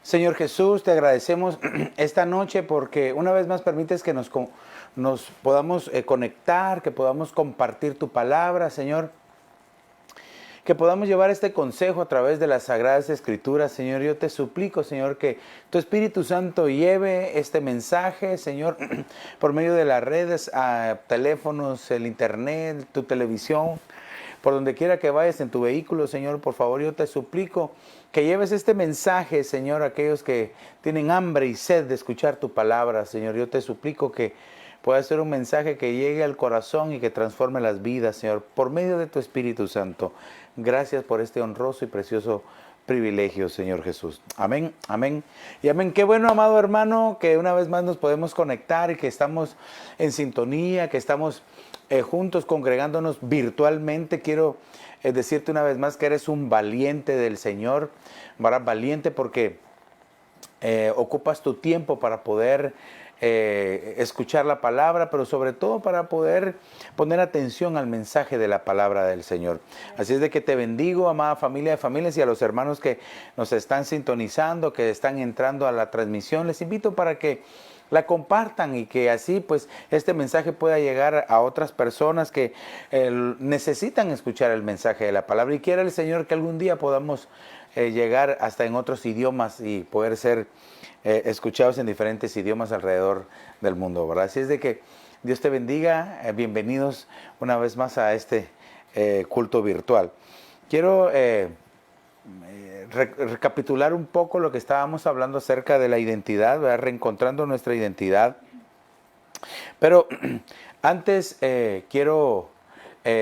Señor Jesús, te agradecemos esta noche porque una vez más permites que nos podamos conectar, que podamos compartir tu palabra, Señor. Que podamos llevar este consejo a través de las Sagradas Escrituras, Señor. Yo te suplico, Señor, que tu Espíritu Santo lleve este mensaje, Señor, por medio de las redes, a teléfonos, el internet, tu televisión, por donde quiera que vayas en tu vehículo, Señor. Por favor, yo te suplico que lleves este mensaje, Señor, a aquellos que tienen hambre y sed de escuchar tu palabra, Señor. Yo te suplico que pueda ser un mensaje que llegue al corazón y que transforme las vidas, Señor, por medio de tu Espíritu Santo. Gracias por este honroso y precioso privilegio, Señor Jesús. Amén, amén y amén. Qué bueno, amado hermano, que una vez más nos podemos conectar y que estamos en sintonía, que estamos juntos congregándonos virtualmente. Quiero decirte una vez más que eres un valiente del Señor, ¿verdad? Valiente porque ocupas tu tiempo para poder escuchar la palabra, pero sobre todo para poder poner atención al mensaje de la palabra del Señor. Así es de que te bendigo, amada familia de familias, y a los hermanos que nos están sintonizando, que están entrando a la transmisión, les invito para que la compartan y que así pues este mensaje pueda llegar a otras personas que necesitan escuchar el mensaje de la palabra, y quiera el Señor que algún día podamos llegar hasta en otros idiomas y poder ser escuchados en diferentes idiomas alrededor del mundo, ¿verdad? Así es de que Dios te bendiga, bienvenidos una vez más a este culto virtual. Quiero recapitular un poco lo que estábamos hablando acerca de la identidad, ¿verdad? Reencontrando nuestra identidad. Pero antes quiero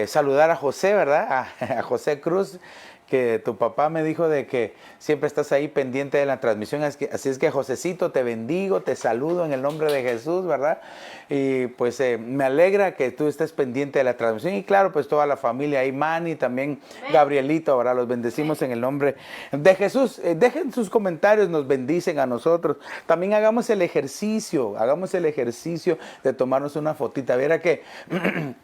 saludar a José, ¿verdad? A José Cruz, que tu papá me dijo de que siempre estás ahí pendiente de la transmisión. Así es que, Josecito, te bendigo, te saludo en el nombre de Jesús, ¿verdad? Y pues me alegra que tú estés pendiente de la transmisión. Y claro, pues toda la familia ahí, Manny, también Gabrielito, ¿verdad? Los bendecimos en el nombre de Jesús. Dejen sus comentarios, nos bendicen a nosotros. También hagamos el ejercicio de tomarnos una fotita. Viera que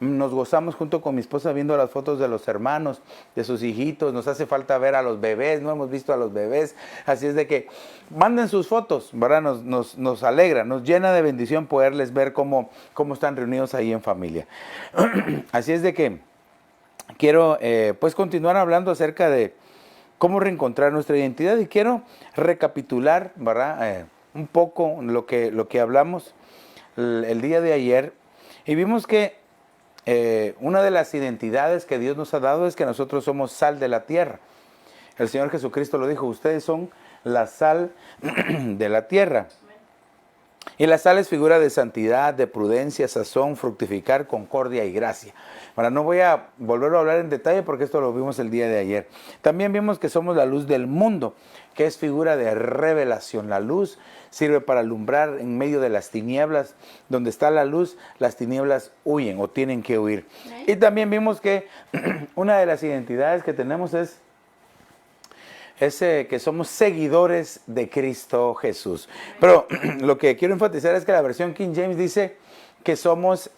nos gozamos junto con mi esposa viendo las fotos de los hermanos, de sus hijitos. Nos hace falta ver a los bebés, no hemos visto a los bebés. Así es de que manden sus fotos, ¿verdad? Nos alegra, nos llena de bendición poderles ver cómo están reunidos ahí en familia. Así es de que quiero pues continuar hablando acerca de cómo reencontrar nuestra identidad, y quiero recapitular, ¿verdad? Un poco lo que hablamos el día de ayer, y vimos que una de las identidades que Dios nos ha dado es que nosotros somos sal de la tierra. El Señor Jesucristo lo dijo: ustedes son la sal de la tierra. Y la sal es figura de santidad, de prudencia, sazón, fructificar, concordia y gracia. Ahora no voy a volverlo a hablar en detalle porque esto lo vimos el día de ayer. También vimos que somos la luz del mundo, que es figura de revelación. La luz sirve para alumbrar en medio de las tinieblas. Donde está la luz, las tinieblas huyen o tienen que huir. Y también vimos que una de las identidades que tenemos es que somos seguidores de Cristo Jesús. Pero lo que quiero enfatizar es que la versión King James dice que somos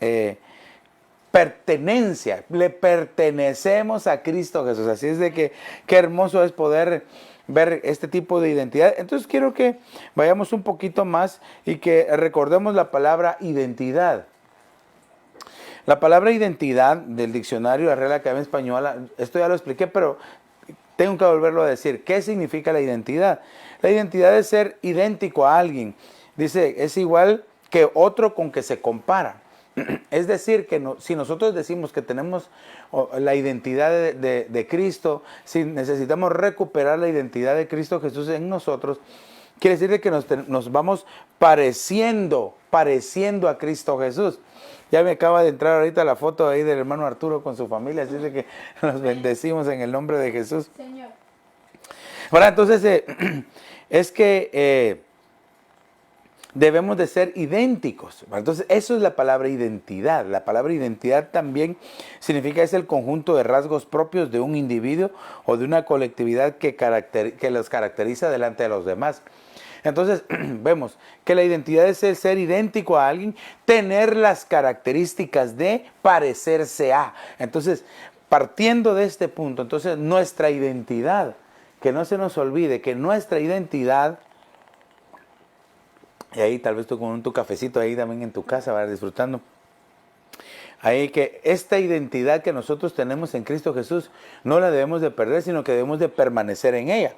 pertenencia, le pertenecemos a Cristo Jesús. Así es de que qué hermoso es poder ver este tipo de identidad. Entonces quiero que vayamos un poquito más y que recordemos la palabra identidad. La palabra identidad del diccionario de la Real Academia Española, esto ya lo expliqué, pero tengo que volverlo a decir. ¿Qué significa la identidad? La identidad es ser idéntico a alguien. Dice, es igual que otro con que se compara. Es decir, que si nosotros decimos que tenemos la identidad de Cristo, si necesitamos recuperar la identidad de Cristo Jesús en nosotros, quiere decir que nos vamos pareciendo a Cristo Jesús. Ya me acaba de entrar ahorita la foto ahí del hermano Arturo con su familia, así de que nos bendecimos en el nombre de Jesús. Señor. Ahora, entonces, es que debemos de ser idénticos. Entonces, eso es la palabra identidad. La palabra identidad también significa es el conjunto de rasgos propios de un individuo o de una colectividad que los caracteriza delante de los demás. Entonces, vemos que la identidad es el ser idéntico a alguien, tener las características de parecerse a. Entonces, partiendo de este punto, entonces nuestra identidad, que no se nos olvide que nuestra identidad Y ahí tal vez tú con tu cafecito ahí también en tu casa, vas disfrutando. Ahí que esta identidad que nosotros tenemos en Cristo Jesús no la debemos de perder, sino que debemos de permanecer en ella.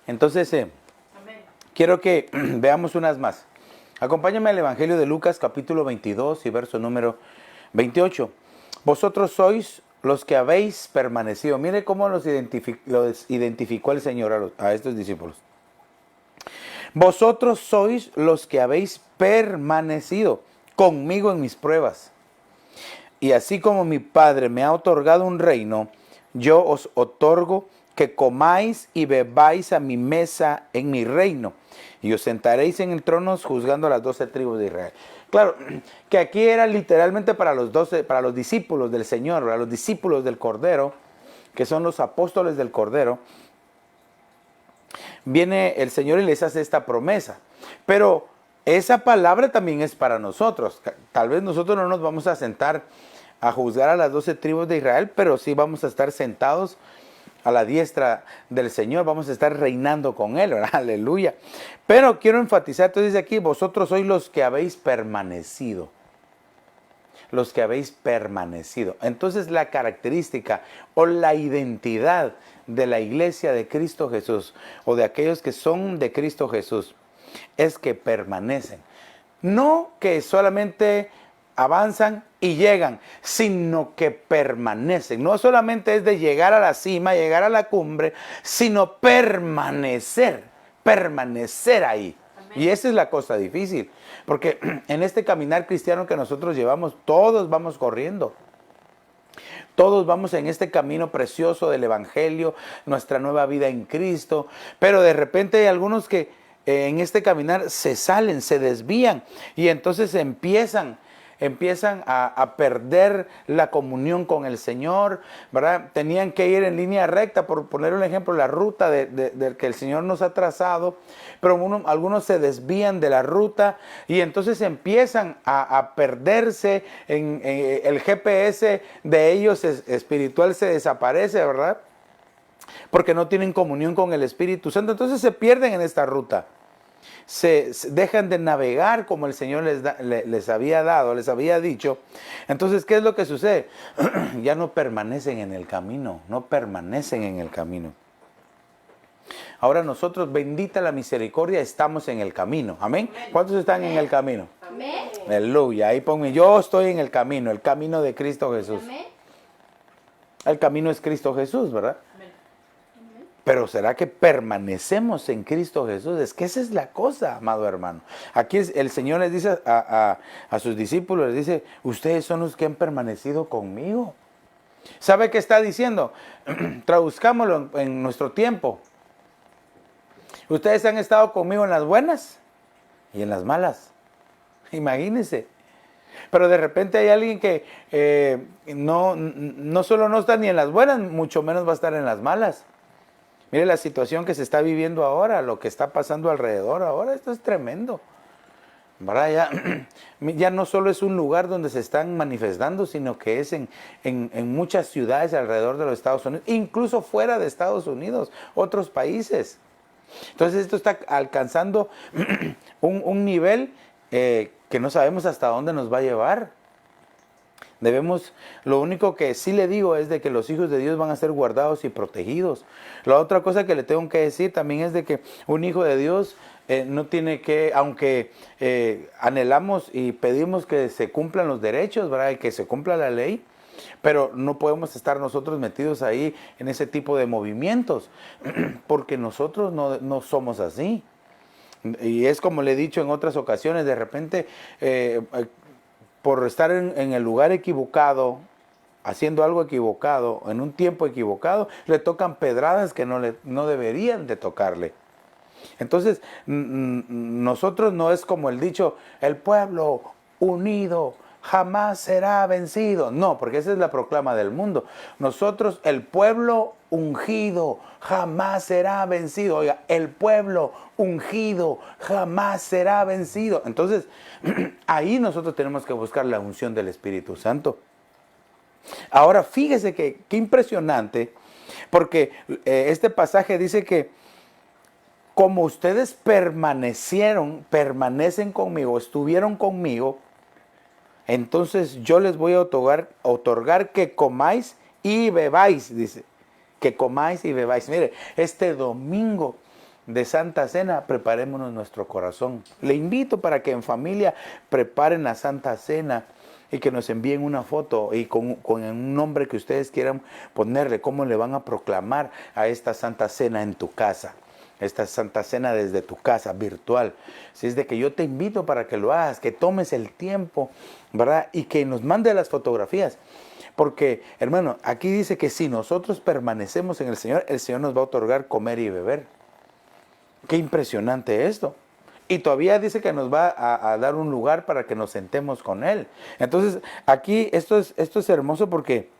Entonces, quiero que veamos unas más. Acompáñame al Evangelio de Lucas, capítulo 22 y verso número 28. Vosotros sois los que habéis permanecido. Mire cómo los identificó el Señor a estos discípulos. Vosotros sois los que habéis permanecido conmigo en mis pruebas. Y así como mi Padre me ha otorgado un reino, yo os otorgo que comáis y bebáis a mi mesa en mi reino. Y os sentaréis en el trono juzgando a las 12 tribus de Israel. Claro, que aquí era literalmente para los discípulos del Señor, para los discípulos del Cordero, que son los apóstoles del Cordero. Viene el Señor y les hace esta promesa. Pero esa palabra también es para nosotros. Tal vez nosotros no nos vamos a sentar a juzgar a las 12 tribus de Israel, pero sí vamos a estar sentados a la diestra del Señor, vamos a estar reinando con Él, ¿verdad? Aleluya. Pero quiero enfatizar, entonces aquí, vosotros sois los que habéis permanecido. Los que habéis permanecido. Entonces la característica o la identidad de la iglesia de Cristo Jesús, o de aquellos que son de Cristo Jesús, es que permanecen. No que solamente avanzan y llegan, sino que permanecen. No solamente es de llegar a la cima, llegar a la cumbre, sino permanecer ahí. Amén. Y esa es la cosa difícil, porque en este caminar cristiano que nosotros llevamos, todos vamos corriendo. Todos vamos en este camino precioso del Evangelio, nuestra nueva vida en Cristo, pero de repente hay algunos que en este caminar se salen, se desvían y entonces empiezan a perder la comunión con el Señor, ¿verdad? Tenían que ir en línea recta, por poner un ejemplo, la ruta de que el Señor nos ha trazado, pero algunos se desvían de la ruta y entonces empiezan a perderse, el GPS de ellos espiritual se desaparece, ¿verdad? Porque no tienen comunión con el Espíritu Santo, entonces se pierden en esta ruta. Se dejan de navegar como el Señor les había dicho. Entonces, ¿qué es lo que sucede? Ya no permanecen en el camino, Ahora nosotros, bendita la misericordia, estamos en el camino. Amén. ¿Cuántos están en el camino? Amén. Aleluya. Ahí ponme, yo estoy en el camino de Cristo Jesús. Amén. El camino es Cristo Jesús, ¿verdad? Pero ¿será que permanecemos en Cristo Jesús? Es que esa es la cosa, amado hermano. Aquí el Señor les dice a sus discípulos, les dice, ustedes son los que han permanecido conmigo. ¿Sabe qué está diciendo? Traduzcámoslo en nuestro tiempo. Ustedes han estado conmigo en las buenas y en las malas. Imagínense. Pero de repente hay alguien que no solo no está ni en las buenas, mucho menos va a estar en las malas. Mire la situación que se está viviendo ahora, lo que está pasando alrededor ahora, esto es tremendo. ¿Verdad? Ya no solo es un lugar donde se están manifestando, sino que es en muchas ciudades alrededor de los Estados Unidos, incluso fuera de Estados Unidos, otros países. Entonces esto está alcanzando un nivel que no sabemos hasta dónde nos va a llevar. Lo único que sí le digo es de que los hijos de Dios van a ser guardados y protegidos. La otra cosa que le tengo que decir también es de que un hijo de Dios no tiene que, aunque anhelamos y pedimos que se cumplan los derechos, ¿verdad? Y que se cumpla la ley, pero no podemos estar nosotros metidos ahí en ese tipo de movimientos, porque nosotros no somos así. Y es como le he dicho en otras ocasiones, de repente por estar en el lugar equivocado, haciendo algo equivocado, en un tiempo equivocado, le tocan pedradas que no deberían de tocarle. Entonces, nosotros no es como el dicho, el pueblo unido jamás será vencido. No, porque esa es la proclama del mundo. Nosotros, el pueblo ungido jamás será vencido. Oiga, el pueblo ungido jamás será vencido. Entonces, ahí nosotros tenemos que buscar la unción del Espíritu Santo. Ahora, fíjese qué impresionante, porque este pasaje dice que como ustedes permanecen conmigo, estuvieron conmigo, entonces yo les voy a otorgar que comáis y bebáis, dice, que comáis y bebáis. Mire, este domingo de Santa Cena, preparémonos nuestro corazón. Le invito para que en familia preparen la Santa Cena y que nos envíen una foto y con un nombre que ustedes quieran ponerle, cómo le van a proclamar a esta Santa Cena en tu casa. Esta Santa Cena desde tu casa, virtual. Si es de que yo te invito para que lo hagas, que tomes el tiempo, ¿verdad? Y que nos mande las fotografías. Porque, hermano, aquí dice que si nosotros permanecemos en el Señor nos va a otorgar comer y beber. Qué impresionante esto. Y todavía dice que nos va a dar un lugar para que nos sentemos con Él. Entonces, aquí esto es hermoso porque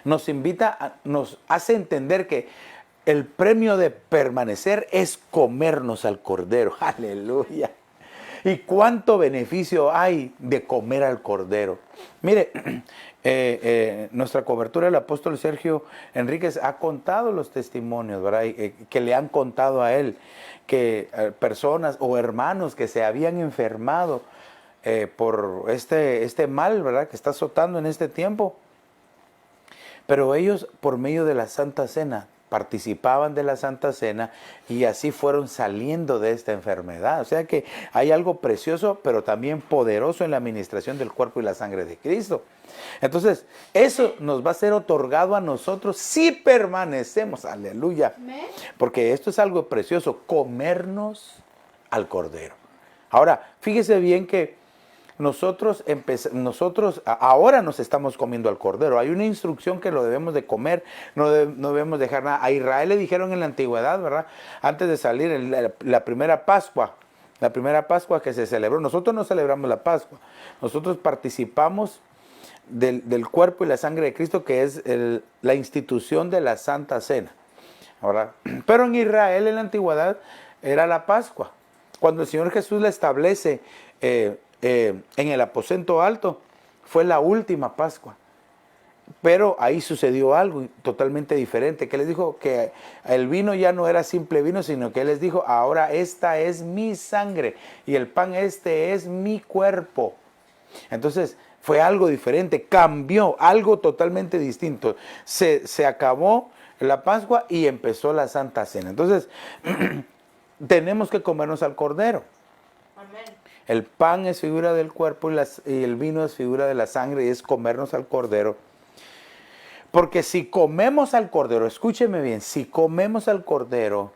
nos invita, nos hace entender que el premio de permanecer es comernos al Cordero. Aleluya. ¿Y cuánto beneficio hay de comer al Cordero? Mire, nuestra cobertura, el apóstol Sergio Enríquez ha contado los testimonios, ¿verdad? Que le han contado a él, que personas o hermanos que se habían enfermado por este mal, ¿verdad? Que está azotando en este tiempo. Pero ellos, por medio de la Santa Cena, participaban de la Santa Cena y así fueron saliendo de esta enfermedad. O sea que hay algo precioso, pero también poderoso en la administración del cuerpo y la sangre de Cristo. Entonces, eso nos va a ser otorgado a nosotros si permanecemos. Aleluya. Porque esto es algo precioso, comernos al Cordero. Ahora, fíjese bien que nosotros ahora nos estamos comiendo al Cordero. Hay una instrucción que lo debemos de comer, no debemos dejar nada. A Israel le dijeron en la antigüedad, ¿verdad? Antes de salir, la primera Pascua que se celebró. Nosotros no celebramos la Pascua, nosotros participamos del cuerpo y la sangre de Cristo, que es la institución de la Santa Cena, ¿verdad? Pero en Israel, en la antigüedad, era la Pascua. Cuando el Señor Jesús la establece en el aposento alto, fue la última Pascua. Pero ahí sucedió algo totalmente diferente, que les dijo que el vino ya no era simple vino, sino que Él les dijo, ahora esta es mi sangre y el pan este es mi cuerpo. Entonces fue algo diferente, cambió, algo totalmente distinto. Se acabó la Pascua y empezó la Santa Cena. Entonces tenemos que comernos al Cordero. Amén. El pan es figura del cuerpo y el vino es figura de la sangre, y es comernos al Cordero. Porque si comemos al Cordero, escúcheme bien, si comemos al Cordero,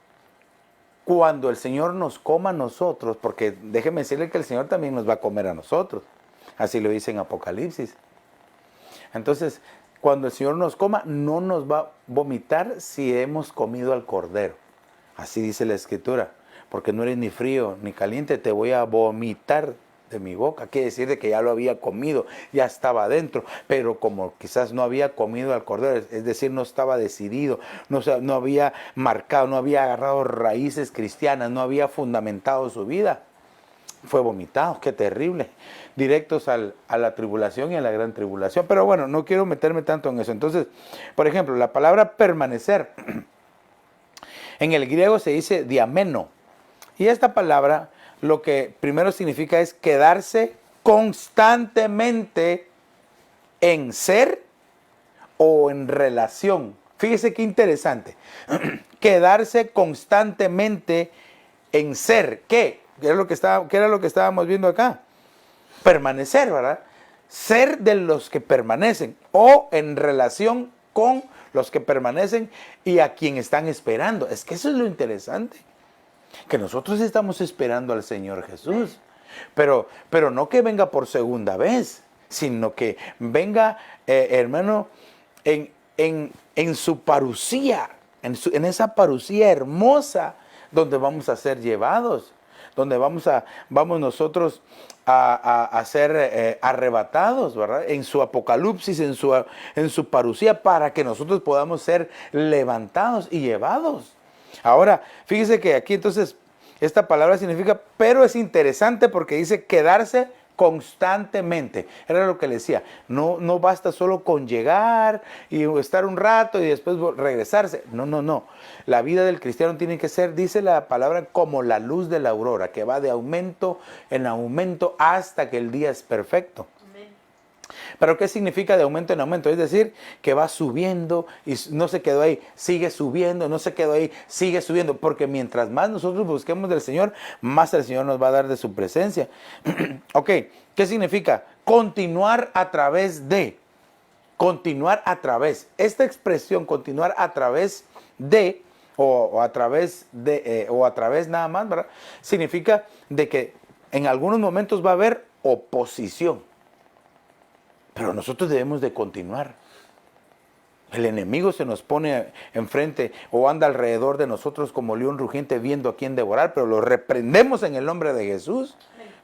cuando el Señor nos coma a nosotros, porque déjeme decirle que el Señor también nos va a comer a nosotros. Así lo dice en Apocalipsis. Entonces, cuando el Señor nos coma, no nos va a vomitar si hemos comido al Cordero. Así dice la Escritura. Porque no eres ni frío ni caliente, te voy a vomitar de mi boca. Quiere decir de que ya lo había comido, ya estaba adentro, pero como quizás no había comido al Cordero, es decir, no estaba decidido, no había marcado, no había agarrado raíces cristianas, no había fundamentado su vida, fue vomitado. Qué terrible. Directos a la tribulación y a la gran tribulación. Pero bueno, no quiero meterme tanto en eso. Entonces, por ejemplo, la palabra permanecer, en el griego se dice diameno. Y esta palabra lo que primero significa es quedarse constantemente en ser o en relación. Fíjese qué interesante. Quedarse constantemente en ser. ¿Qué? ¿Qué era lo que estábamos viendo acá? Permanecer, ¿verdad? Ser de los que permanecen o en relación con los que permanecen y a quien están esperando. Es que eso es lo interesante. Que nosotros estamos esperando al Señor Jesús, pero no que venga por segunda vez, sino que venga, hermano, en su parucía, en esa parucía hermosa, donde vamos a ser llevados, donde vamos nosotros a ser arrebatados, ¿verdad? En su apocalipsis, en su parucía, para que nosotros podamos ser levantados y llevados. Ahora, fíjese que aquí entonces esta palabra significa, pero es interesante porque dice quedarse constantemente. Era lo que le decía, no basta solo con llegar y estar un rato y después regresarse. No. La vida del cristiano tiene que ser, dice la palabra, como la luz de la aurora, que va de aumento en aumento hasta que el día es perfecto. ¿Pero qué significa de aumento en aumento? Es decir, que va subiendo y no se quedó ahí, sigue subiendo, no se quedó ahí, sigue subiendo. Porque mientras más nosotros busquemos del Señor, más el Señor nos va a dar de su presencia. Ok, ¿qué significa? Continuar a través de. Continuar a través. Esta expresión, continuar a través de, o a través nada más, ¿verdad? Significa de que en algunos momentos va a haber oposición. Pero nosotros debemos de continuar. El enemigo se nos pone enfrente o anda alrededor de nosotros como león rugiente viendo a quién devorar, pero lo reprendemos en el nombre de Jesús.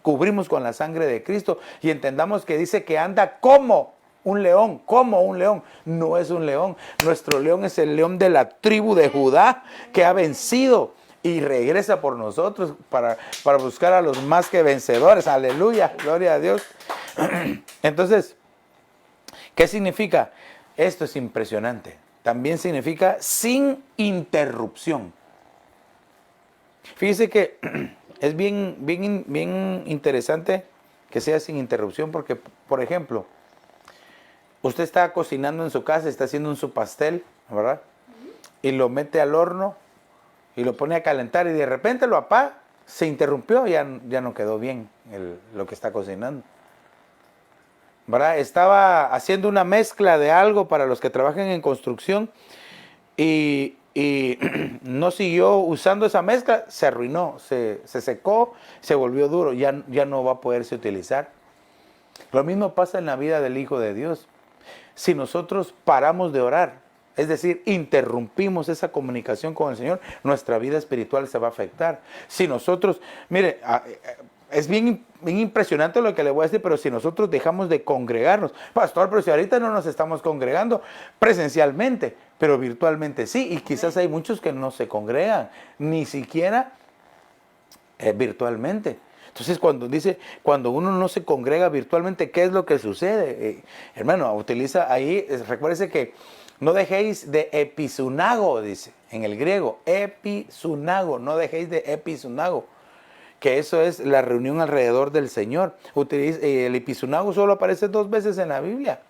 Cubrimos con la sangre de Cristo y entendamos que dice que anda como un león, como un león. No es un león. Nuestro león es el león de la tribu de Judá que ha vencido y regresa por nosotros para buscar a los más que vencedores. Aleluya, gloria a Dios. Entonces, ¿qué significa? Esto es impresionante. También significa sin interrupción. Fíjese que es bien interesante que sea sin interrupción porque, por ejemplo, usted está cocinando en su casa, está haciendo su pastel, ¿verdad? Y lo mete al horno y lo pone a calentar y de repente lo apaga, se interrumpió, ya no quedó bien lo que está cocinando. ¿Verdad? Estaba haciendo una mezcla de algo para los que trabajan en construcción y no siguió usando esa mezcla, se arruinó, se secó, se volvió duro, ya no va a poderse utilizar. Lo mismo pasa en la vida del Hijo de Dios. Si nosotros paramos de orar, es decir, interrumpimos esa comunicación con el Señor, nuestra vida espiritual se va a afectar. Si nosotros, mire, es bien impresionante lo que le voy a decir, pero si nosotros dejamos de congregarnos, pastor, pero si ahorita no nos estamos congregando presencialmente, pero virtualmente sí, y quizás hay muchos que no se congregan, ni siquiera virtualmente. Entonces cuando uno no se congrega virtualmente, ¿qué es lo que sucede? Hermano, utiliza ahí, recuérdese que no dejéis de episunago, dice en el griego, episunago, no dejéis de episunago. Que eso es la reunión alrededor del Señor. El episunago solo aparece 2 veces en la Biblia.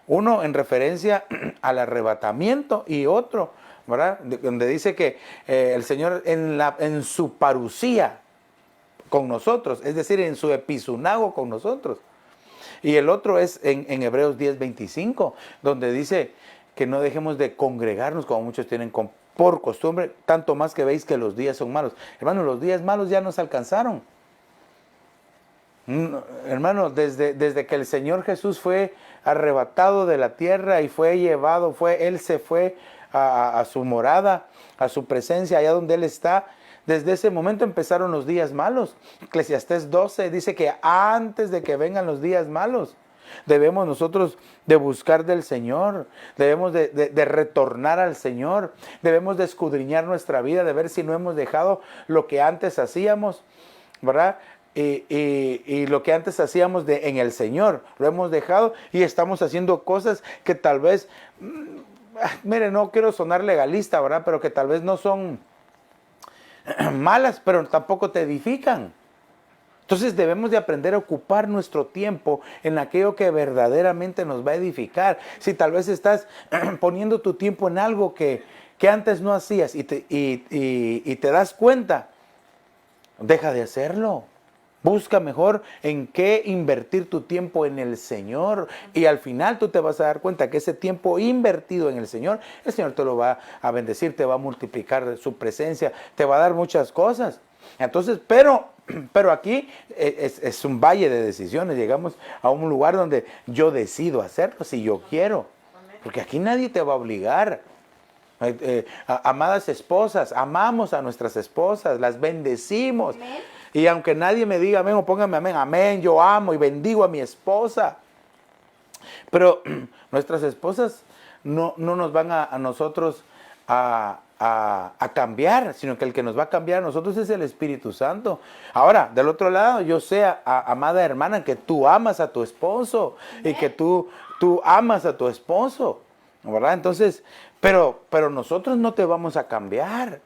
Uno en referencia al arrebatamiento y otro, ¿verdad? Donde dice que el Señor en su parusía con nosotros, es decir, en su episunago con nosotros. Y el otro es en Hebreos 10:25, donde dice que no dejemos de congregarnos como muchos tienen por costumbre, tanto más que veis que los días son malos. Hermano, los días malos ya nos alcanzaron. Hermano, desde que el Señor Jesús fue arrebatado de la tierra y fue llevado, Él se fue a su morada, a su presencia, allá donde Él está. Desde ese momento empezaron los días malos. Eclesiastés 12 dice que antes de que vengan los días malos, debemos nosotros de buscar del Señor, debemos de retornar al Señor, debemos de escudriñar nuestra vida, de ver si no hemos dejado lo que antes hacíamos, ¿verdad? Y lo que antes hacíamos en el Señor, lo hemos dejado y estamos haciendo cosas que tal vez, mire, no quiero sonar legalista, ¿verdad? Pero que tal vez no son malas, pero tampoco te edifican. Entonces debemos de aprender a ocupar nuestro tiempo en aquello que verdaderamente nos va a edificar. Si tal vez estás poniendo tu tiempo en algo que antes no hacías y te das cuenta, deja de hacerlo. Busca mejor en qué invertir tu tiempo en el Señor y al final tú te vas a dar cuenta que ese tiempo invertido en el Señor te lo va a bendecir, te va a multiplicar su presencia, te va a dar muchas cosas. Entonces, pero aquí es un valle de decisiones. Llegamos a un lugar donde yo decido hacerlo si yo quiero, porque aquí nadie te va a obligar. Amadas esposas, amamos a nuestras esposas, las bendecimos. Amén. Y aunque nadie me diga amén o póngame amén, amén, yo amo y bendigo a mi esposa. Pero nuestras esposas no nos van a nosotros a cambiar, sino que el que nos va a cambiar a nosotros es el Espíritu Santo. Ahora, del otro lado, yo sé, amada hermana, que tú amas a tu esposo y que tú amas a tu esposo, ¿verdad? Entonces, pero nosotros no te vamos a cambiar.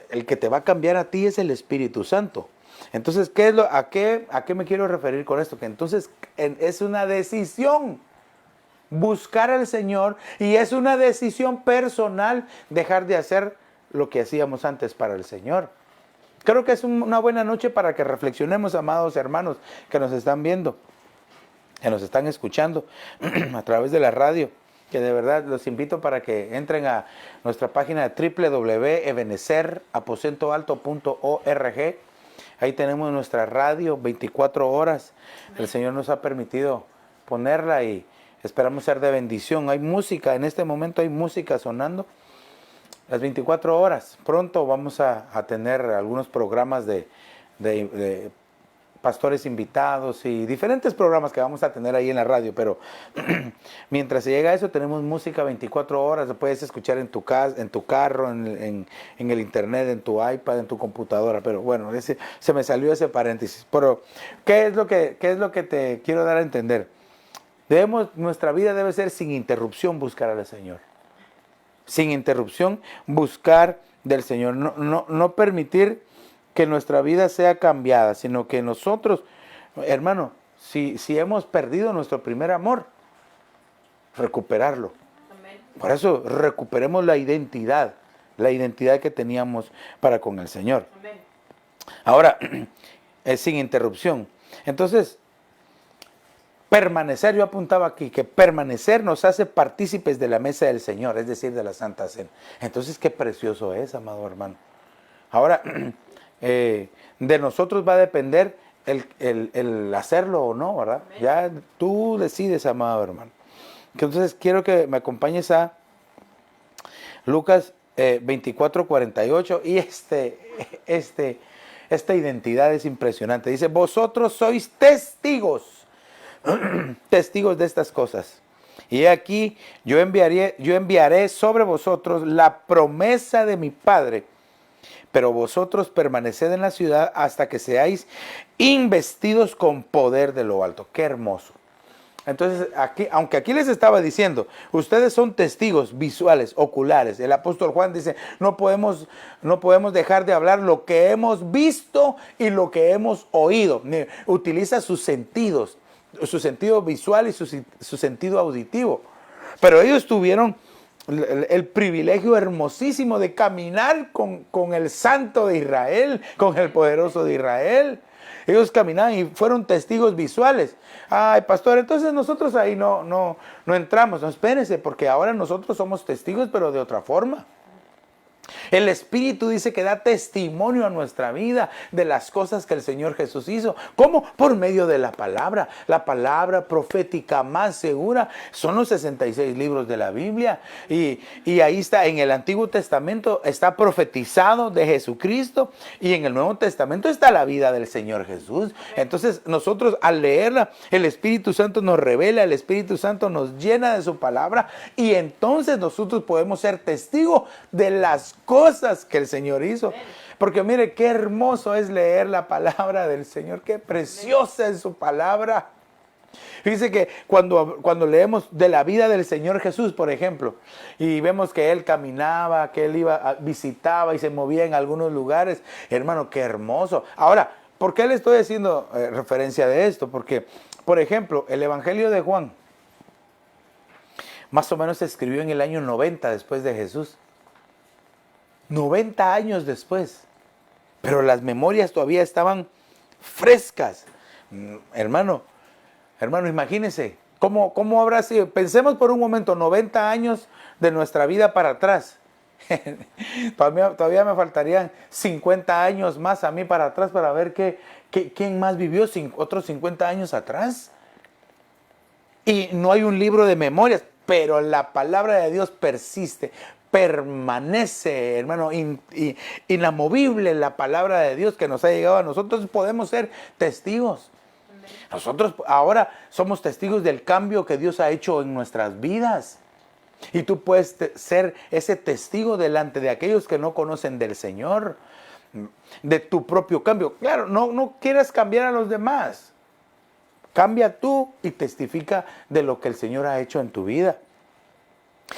El que te va a cambiar a ti es el Espíritu Santo. Entonces, a qué me quiero referir con esto? Que entonces es una decisión buscar al Señor y es una decisión personal dejar de hacer lo que hacíamos antes para el Señor. Creo que es una buena noche para que reflexionemos, amados hermanos que nos están viendo, que nos están escuchando a través de la radio, que de verdad los invito para que entren a nuestra página de www.ebenezeraposentolto.org. Ahí tenemos nuestra radio 24 horas. El Señor nos ha permitido ponerla y esperamos ser de bendición. Hay música, en este momento hay música sonando las 24 horas. Pronto vamos a tener algunos programas de pastores invitados y diferentes programas que vamos a tener ahí en la radio, pero mientras se llega a eso tenemos música 24 horas, lo puedes escuchar en tu casa, en tu carro, en el internet, en tu iPad, en tu computadora, pero bueno, se me salió ese paréntesis. Pero ¿qué es lo que te quiero dar a entender? Nuestra vida debe ser sin interrupción buscar al Señor. Sin interrupción buscar del Señor, no permitir que nuestra vida sea cambiada, sino que nosotros, hermano, si hemos perdido nuestro primer amor, recuperarlo. Amén. Por eso recuperemos la identidad que teníamos para con el Señor. Amén. Ahora, sin interrupción. Entonces, permanecer, yo apuntaba aquí, que permanecer nos hace partícipes de la mesa del Señor, es decir, de la Santa Cena. Entonces, qué precioso es, amado hermano. Ahora, de nosotros va a depender el hacerlo o no, ¿verdad? Amén. Ya tú decides, amado hermano. Entonces quiero que me acompañes a Lucas 24:48 y esta identidad es impresionante. Dice, vosotros sois testigos, testigos de estas cosas. Y aquí yo enviaré sobre vosotros la promesa de mi Padre. Pero vosotros permaneced en la ciudad hasta que seáis investidos con poder de lo alto. ¡Qué hermoso! Entonces, aunque aquí les estaba diciendo, ustedes son testigos visuales, oculares. El apóstol Juan dice, no podemos dejar de hablar lo que hemos visto y lo que hemos oído. Utiliza sus sentidos, su sentido visual y su sentido auditivo. Pero ellos tuvieron el privilegio hermosísimo de caminar con el Santo de Israel, con el poderoso de Israel. Ellos caminaban y fueron testigos visuales. Ay, pastor, entonces nosotros ahí no entramos. No, espérense, porque ahora nosotros somos testigos, pero de otra forma. El Espíritu dice que da testimonio a nuestra vida de las cosas que el Señor Jesús hizo. ¿Cómo? Por medio de la palabra profética más segura. Son los 66 libros de la Biblia. Y ahí está, en el Antiguo Testamento está profetizado de Jesucristo. Y en el Nuevo Testamento está la vida del Señor Jesús. Entonces nosotros al leerla, el Espíritu Santo nos revela, el Espíritu Santo nos llena de su palabra. Y entonces nosotros podemos ser testigos de las cosas que el Señor hizo. Porque mire qué hermoso es leer la palabra del Señor, qué preciosa es su palabra. Dice que cuando leemos de la vida del Señor Jesús, por ejemplo, y vemos que Él caminaba, que Él visitaba y se movía en algunos lugares, hermano, qué hermoso. Ahora, ¿por qué le estoy haciendo referencia de esto? Porque, por ejemplo, el Evangelio de Juan, más o menos se escribió en el año 90 después de Jesús. 90 años después, pero las memorias todavía estaban frescas. Hermano, imagínense, ¿cómo habrá sido? Pensemos por un momento, 90 años de nuestra vida para atrás. Todavía me faltarían 50 años más a mí para atrás para ver quién más vivió otros 50 años atrás. Y no hay un libro de memorias, pero la palabra de Dios persiste. Permanece, hermano, inamovible la palabra de Dios que nos ha llegado a nosotros. Podemos ser testigos. Nosotros ahora somos testigos del cambio que Dios ha hecho en nuestras vidas. Y tú puedes ser ese testigo delante de aquellos que no conocen del Señor, de tu propio cambio. Claro, no quieras cambiar a los demás. Cambia tú y testifica de lo que el Señor ha hecho en tu vida.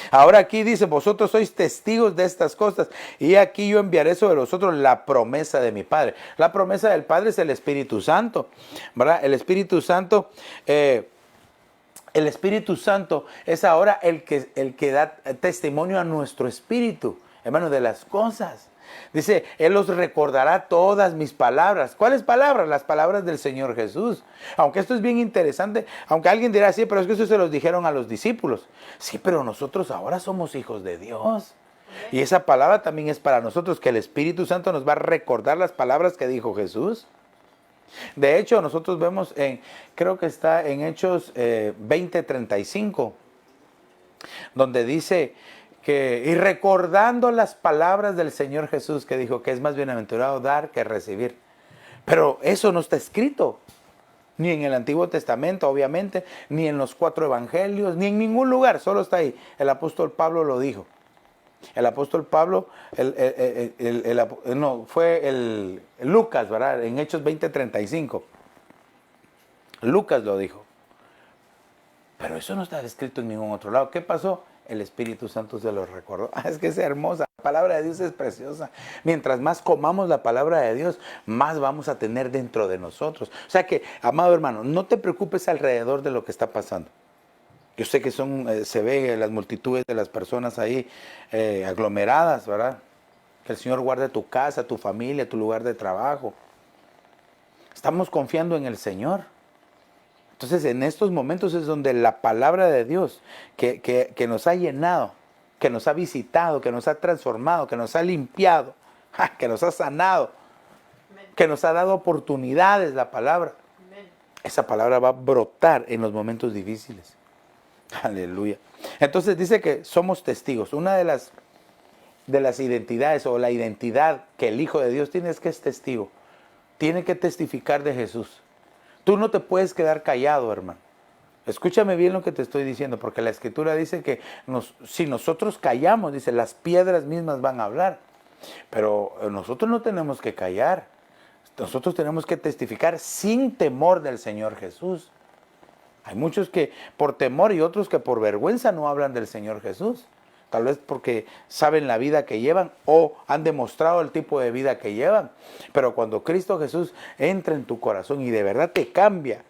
Ahora aquí dice, vosotros sois testigos de estas cosas, y aquí yo enviaré sobre vosotros la promesa de mi Padre. La promesa del Padre es el Espíritu Santo, ¿verdad? El Espíritu Santo es ahora el que da testimonio a nuestro espíritu, hermano, de las cosas. Dice, Él os recordará todas mis palabras. ¿Cuáles palabras? Las palabras del Señor Jesús. Aunque esto es bien interesante, aunque alguien dirá, sí, pero es que eso se los dijeron a los discípulos. Sí, pero nosotros ahora somos hijos de Dios. Y esa palabra también es para nosotros, que el Espíritu Santo nos va a recordar las palabras que dijo Jesús. De hecho, nosotros vemos, creo que está en Hechos 20:35, donde dice que, y recordando las palabras del Señor Jesús, que dijo que es más bienaventurado dar que recibir. Pero eso no está escrito, ni en el Antiguo Testamento, obviamente, ni en los 4 evangelios, ni en ningún lugar, solo está ahí. El apóstol Pablo lo dijo. El apóstol Pablo, fue Lucas, ¿verdad? En Hechos 20:35. Lucas lo dijo. Pero eso no está escrito en ningún otro lado. ¿Qué pasó? El Espíritu Santo se lo recordó. Es que es hermosa. La palabra de Dios es preciosa. Mientras más comamos la palabra de Dios, más vamos a tener dentro de nosotros. O sea que, amado hermano, no te preocupes alrededor de lo que está pasando. Yo sé que se ve las multitudes de las personas ahí aglomeradas, ¿verdad? Que el Señor guarde tu casa, tu familia, tu lugar de trabajo. Estamos confiando en el Señor. Entonces, en estos momentos es donde la palabra de Dios que nos ha llenado, que nos ha visitado, que nos ha transformado, que nos ha limpiado, que nos ha sanado, que nos ha dado oportunidades, la palabra. Esa palabra va a brotar en los momentos difíciles. Aleluya. Entonces dice que somos testigos. Una de las identidades, o la identidad que el Hijo de Dios tiene, es que es testigo. Tiene que testificar de Jesús. Tú no te puedes quedar callado, hermano. Escúchame bien lo que te estoy diciendo, porque la Escritura dice que si nosotros callamos, dice, las piedras mismas van a hablar. Pero nosotros no tenemos que callar. Nosotros tenemos que testificar sin temor del Señor Jesús. Hay muchos que por temor y otros que por vergüenza no hablan del Señor Jesús. Tal vez porque saben la vida que llevan o han demostrado el tipo de vida que llevan. Pero cuando Cristo Jesús entra en tu corazón y de verdad te cambia,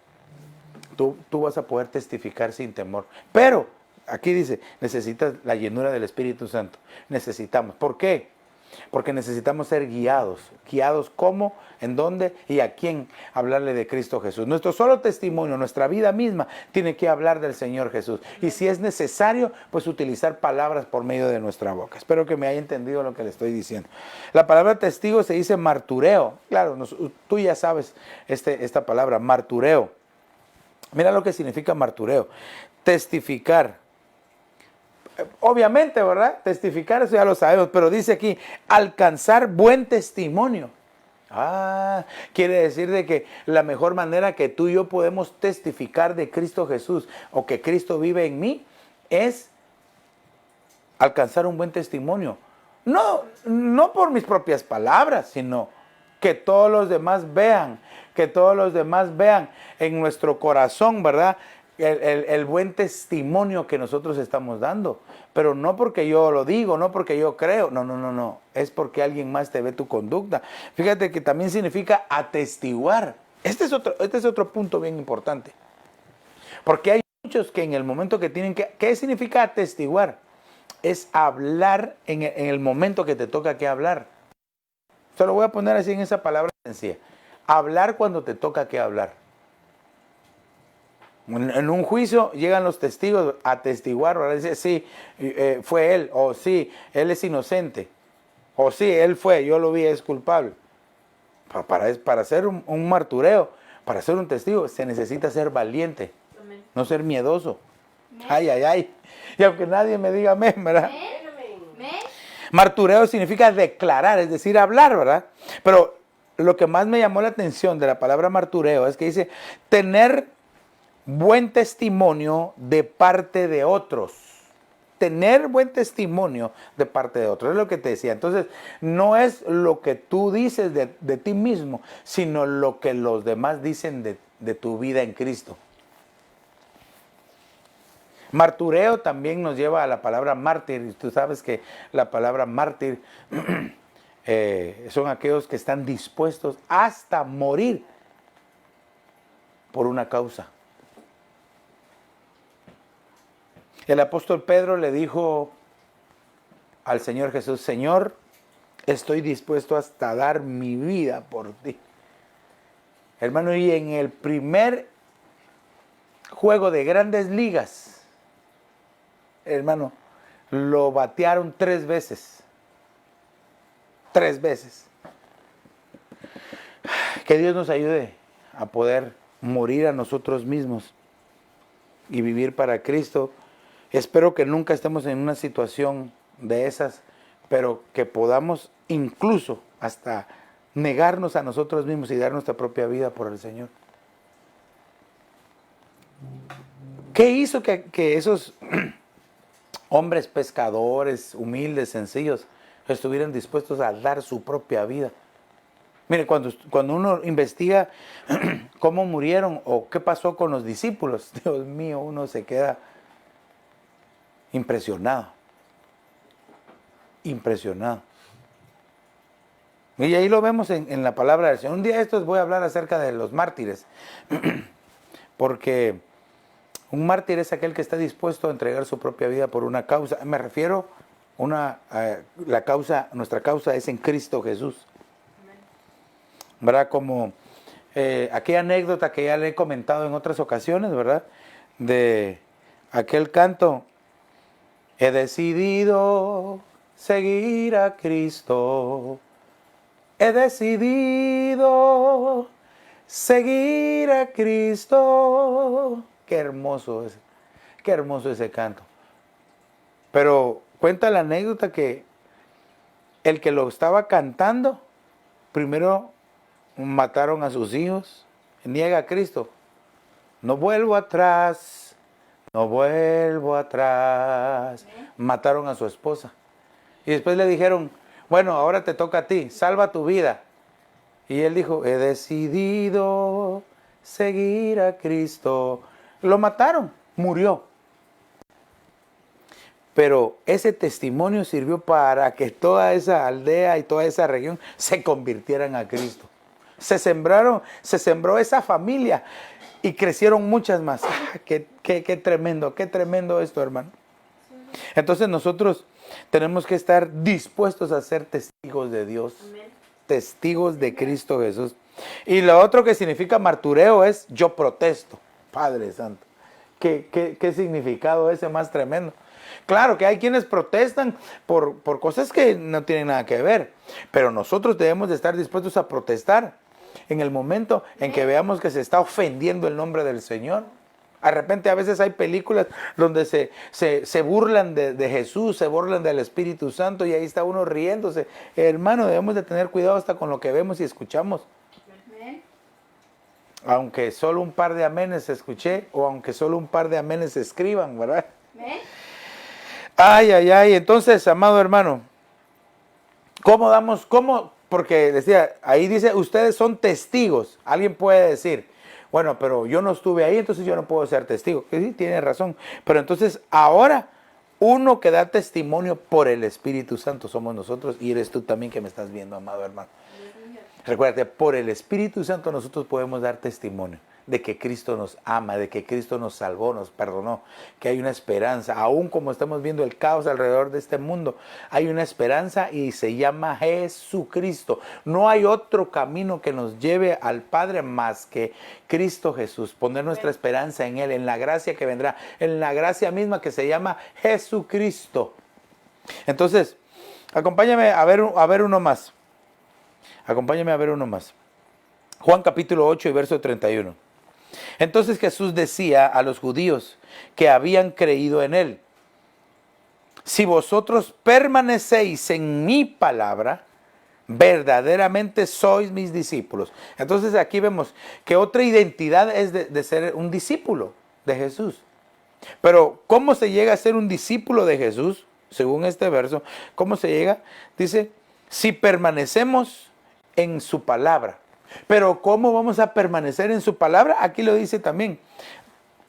tú vas a poder testificar sin temor. Pero aquí dice, necesitas la llenura del Espíritu Santo. Necesitamos. ¿Por qué? Porque necesitamos ser guiados. ¿Guiados cómo? ¿En dónde? ¿Y a quién hablarle de Cristo Jesús? Nuestro solo testimonio, nuestra vida misma, tiene que hablar del Señor Jesús. Y si es necesario, pues utilizar palabras por medio de nuestra boca. Espero que me haya entendido lo que le estoy diciendo. La palabra testigo se dice martureo. Claro, tú ya sabes esta palabra, martureo. Mira lo que significa martureo. Testificar. Obviamente, ¿verdad? Testificar, eso ya lo sabemos, pero dice aquí, alcanzar buen testimonio. Quiere decir de que la mejor manera que tú y yo podemos testificar de Cristo Jesús, o que Cristo vive en mí, es alcanzar un buen testimonio. No por mis propias palabras, sino que todos los demás vean, en nuestro corazón, ¿verdad? El buen testimonio que nosotros estamos dando. Pero no porque yo lo digo, no porque yo creo, no. Es porque alguien más te ve tu conducta. Fíjate que también significa atestiguar. Este es otro punto bien importante. Porque hay muchos que en el momento que tienen que... ¿Qué significa atestiguar? Es hablar en el momento que te toca que hablar. Se lo voy a poner así en esa palabra sencilla. Hablar cuando te toca que hablar. En un juicio llegan los testigos a atestiguar, ¿verdad? Dice, sí, fue él, o sí, él es inocente, o sí, él fue, yo lo vi, es culpable. Para hacer un martureo, para ser un testigo, se necesita ser valiente, amén, no ser miedoso. Amén. Ay. Y aunque nadie me diga amén, ¿verdad? Amén. Martureo significa declarar, es decir, hablar, ¿verdad? Pero lo que más me llamó la atención de la palabra martureo es que dice tener buen testimonio de parte de otros. tener buen testimonio de parte de otros. Es lo que te decía. Entonces, no es lo que tú dices de ti mismo, sino lo que los demás dicen de tu vida en Cristo. Martureo también nos lleva a la palabra mártir. Y tú sabes que la palabra mártir son aquellos que están dispuestos hasta morir por una causa. El apóstol Pedro le dijo al Señor Jesús: Señor, estoy dispuesto hasta dar mi vida por ti. Hermano, y en el primer juego de Grandes Ligas, hermano, lo batearon 3 veces. 3 veces. Que Dios nos ayude a poder morir a nosotros mismos y vivir para Cristo. Espero que nunca estemos en una situación de esas, pero que podamos incluso hasta negarnos a nosotros mismos y dar nuestra propia vida por el Señor. ¿Qué hizo que esos hombres pescadores, humildes, sencillos, estuvieran dispuestos a dar su propia vida? Mire, cuando uno investiga cómo murieron o qué pasó con los discípulos, Dios mío, uno se queda impresionado. Impresionado. Y ahí lo vemos en la palabra del Señor. Un día de estos voy a hablar acerca de los mártires, porque un mártir es aquel que está dispuesto a entregar su propia vida por una causa. Me refiero la causa, nuestra causa es en Cristo Jesús. ¿Verdad? Como aquella anécdota que ya le he comentado en otras ocasiones, ¿verdad? De aquel canto: he decidido seguir a Cristo. He decidido seguir a Cristo. Qué hermoso ese canto. Pero cuenta la anécdota que el que lo estaba cantando, primero mataron a sus hijos, niega a Cristo. No vuelvo atrás, no vuelvo atrás. Mataron a su esposa. Y después le dijeron: bueno, ahora te toca a ti, salva tu vida. Y él dijo: he decidido seguir a Cristo. Lo mataron, murió. Pero ese testimonio sirvió para que toda esa aldea y toda esa región se convirtieran a Cristo. Se sembró esa familia y crecieron muchas más. Qué tremendo esto, hermano. Entonces nosotros tenemos que estar dispuestos a ser testigos de Dios. Amén. Testigos de Cristo Jesús. Y lo otro que significa martureo es: yo protesto. Padre Santo. ¿Qué significado ese más tremendo? Claro que hay quienes protestan por cosas que no tienen nada que ver, pero nosotros debemos de estar dispuestos a protestar en el momento en que veamos que se está ofendiendo el nombre del Señor. De repente a veces hay películas donde se burlan de Jesús, se burlan del Espíritu Santo, y ahí está uno riéndose. Hermano, debemos de tener cuidado hasta con lo que vemos y escuchamos. Aunque solo un par de amenes escuché, o aunque solo un par de amenes se escriban, ¿verdad? Ay. Entonces, amado hermano, porque decía, ahí dice, ustedes son testigos. Alguien puede decir: bueno, pero yo no estuve ahí, entonces yo no puedo ser testigo. Sí, tiene razón. Pero entonces, ahora, uno que da testimonio por el Espíritu Santo somos nosotros, y eres tú también que me estás viendo, amado hermano. Recuérdate, por el Espíritu Santo nosotros podemos dar testimonio de que Cristo nos ama, de que Cristo nos salvó, nos perdonó, que hay una esperanza. Aún como estamos viendo el caos alrededor de este mundo, hay una esperanza y se llama Jesucristo. No hay otro camino que nos lleve al Padre más que Cristo Jesús. Poner nuestra esperanza en Él, en la gracia que vendrá, en la gracia misma que se llama Jesucristo. Entonces, acompáñame a ver uno más. Acompáñame a ver uno más. Juan capítulo 8 y verso 31. Entonces Jesús decía a los judíos que habían creído en Él: si vosotros permanecéis en mi palabra, verdaderamente sois mis discípulos. Entonces aquí vemos que otra identidad es de ser un discípulo de Jesús. Pero ¿cómo se llega a ser un discípulo de Jesús? Según este verso, ¿cómo se llega? Dice, si permanecemos en su palabra. Pero ¿cómo vamos a permanecer en su palabra? Aquí lo dice también,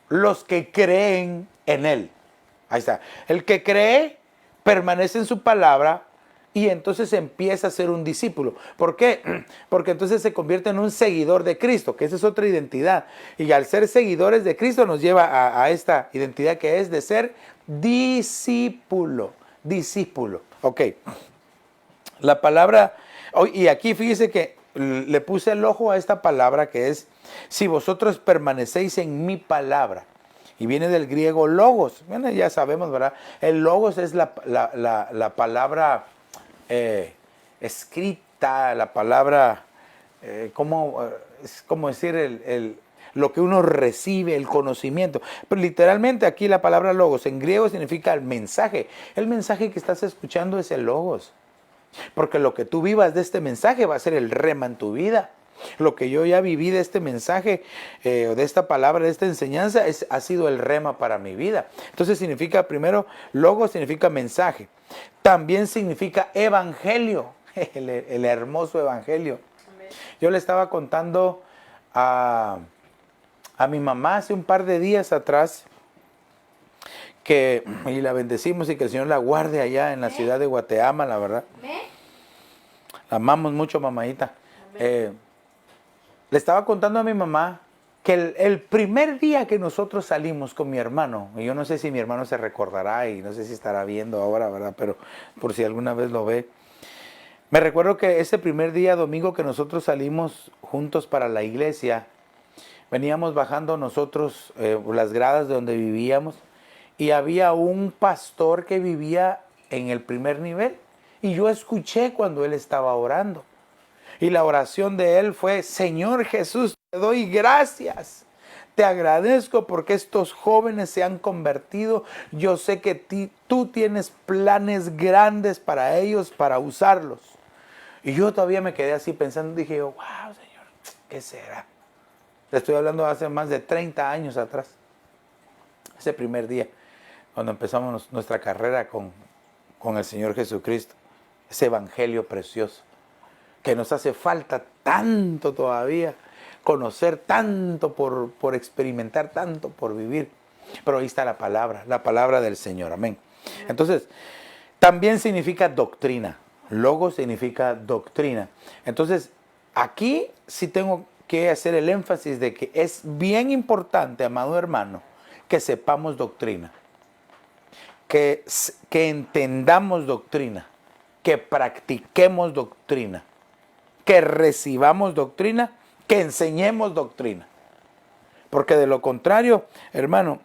los que creen en él. Ahí está. El que cree permanece en su palabra y entonces empieza a ser un discípulo. ¿Por qué? Porque entonces se convierte en un seguidor de Cristo, que esa es otra identidad. Y al ser seguidores de Cristo nos lleva a esta identidad que es de ser discípulo. Discípulo. Ok. La palabra, y aquí fíjese que le puse el ojo a esta palabra que es, si vosotros permanecéis en mi palabra. Y viene del griego logos. Bueno, ya sabemos, ¿verdad? El logos es la palabra escrita, la palabra, es como decir lo que uno recibe, el conocimiento. Pero literalmente aquí la palabra logos en griego significa el mensaje. El mensaje que estás escuchando es el logos. Porque lo que tú vivas de este mensaje va a ser el rema en tu vida. Lo que yo ya viví de este mensaje, de esta palabra, de esta enseñanza, ha sido el rema para mi vida. Entonces significa, primero, logos significa mensaje. También significa evangelio, el hermoso evangelio. Amén. Yo le estaba contando a mi mamá hace un par de días atrás, y la bendecimos y que el Señor la guarde allá en la ciudad de Guateama, la verdad. La amamos mucho, mamadita. Le estaba contando a mi mamá que el primer día que nosotros salimos con mi hermano, y yo no sé si mi hermano se recordará y no sé si estará viendo ahora, ¿verdad? Pero por si alguna vez lo ve. Me recuerdo que ese primer día domingo que nosotros salimos juntos para la iglesia, veníamos bajando nosotros las gradas de donde vivíamos y había un pastor que vivía en el primer nivel y yo escuché cuando él estaba orando. Y la oración de él fue, Señor Jesús, te doy gracias. Te agradezco porque estos jóvenes se han convertido. Yo sé que tú tienes planes grandes para ellos, para usarlos. Y yo todavía me quedé así pensando, dije yo, wow, Señor, ¿qué será? Le estoy hablando hace más de 30 años atrás. Ese primer día, cuando empezamos nuestra carrera con el Señor Jesucristo. Ese evangelio precioso. Que nos hace falta tanto todavía, conocer tanto por experimentar, tanto por vivir. Pero ahí está la palabra del Señor, amén. Entonces, también significa doctrina. Logos significa doctrina. Entonces, aquí sí tengo que hacer el énfasis de que es bien importante, amado hermano, que sepamos doctrina. Que entendamos doctrina. Que practiquemos doctrina. Que recibamos doctrina, que enseñemos doctrina. Porque de lo contrario, hermano,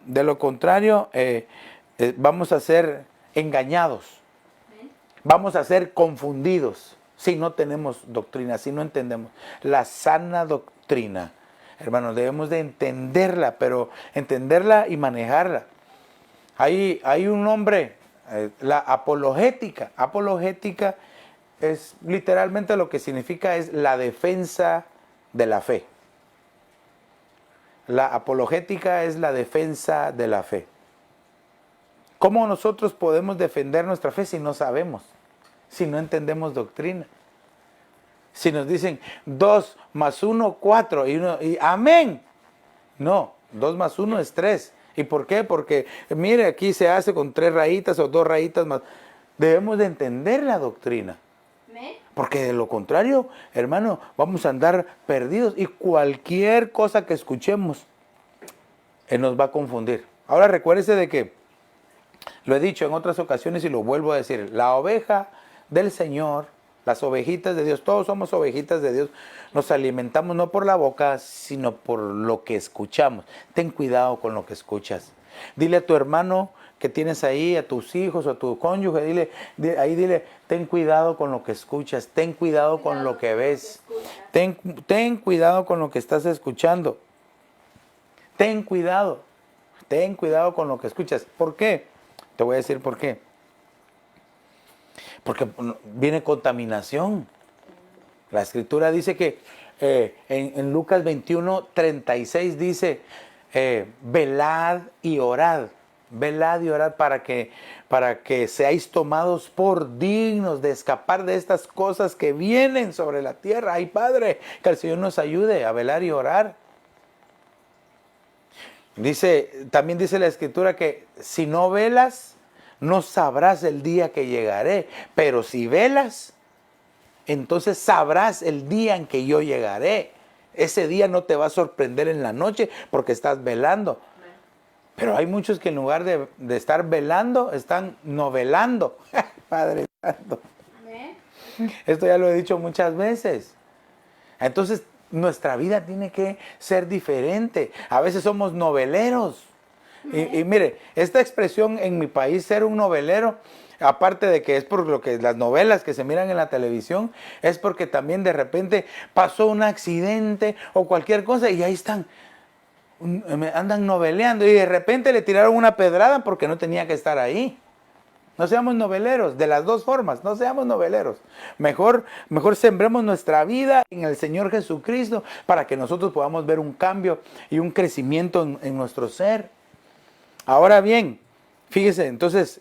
vamos a ser engañados. Vamos a ser confundidos si no tenemos doctrina, si no entendemos. La sana doctrina, hermano, debemos de entenderla, pero entenderla y manejarla. Hay un nombre, la apologética. Apologética es literalmente lo que significa es la defensa de la fe. La apologética es la defensa de la fe. ¿Cómo nosotros podemos defender nuestra fe si no sabemos? Si no entendemos doctrina. Si nos dicen 2 más 1, 4 y amén. No, 2 más 1 es 3. ¿Y por qué? Porque mire, aquí se hace con 3 rayitas o 2 rayitas más. Debemos de entender la doctrina. Porque de lo contrario, hermano, vamos a andar perdidos y cualquier cosa que escuchemos nos va a confundir. Ahora recuérdese de que, lo he dicho en otras ocasiones y lo vuelvo a decir, la oveja del Señor, las ovejitas de Dios, todos somos ovejitas de Dios, nos alimentamos no por la boca, sino por lo que escuchamos. Ten cuidado con lo que escuchas. Dile a tu hermano que tienes ahí, a tus hijos o a tu cónyuge, dile, ten cuidado con lo que escuchas, ten cuidado con lo que ves, ten cuidado con lo que estás escuchando, ten cuidado con lo que escuchas. ¿Por qué? Te voy a decir por qué. Porque viene contaminación. La Escritura dice que en Lucas 21:36 dice, velad y orad velad y orad para que seáis tomados por dignos de escapar de estas cosas que vienen sobre la tierra. Ay, Padre, que el Señor nos ayude a velar y orar. También dice la Escritura que si no velas, no sabrás el día que llegaré. Pero si velas, entonces sabrás el día en que yo llegaré. Ese día no te va a sorprender en la noche porque estás velando. Pero hay muchos que en lugar de estar velando, están novelando. Padre Santo. Esto ya lo he dicho muchas veces. Entonces, nuestra vida tiene que ser diferente. A veces somos noveleros. Y mire, esta expresión en mi país, ser un novelero, aparte de que es por lo que las novelas que se miran en la televisión, es porque también de repente pasó un accidente o cualquier cosa y ahí están. Andan noveleando y de repente le tiraron una pedrada porque no tenía que estar ahí. No seamos noveleros, de las dos formas, no seamos noveleros. Mejor sembremos nuestra vida en el Señor Jesucristo para que nosotros podamos ver un cambio y un crecimiento en nuestro ser. Ahora bien, fíjese, entonces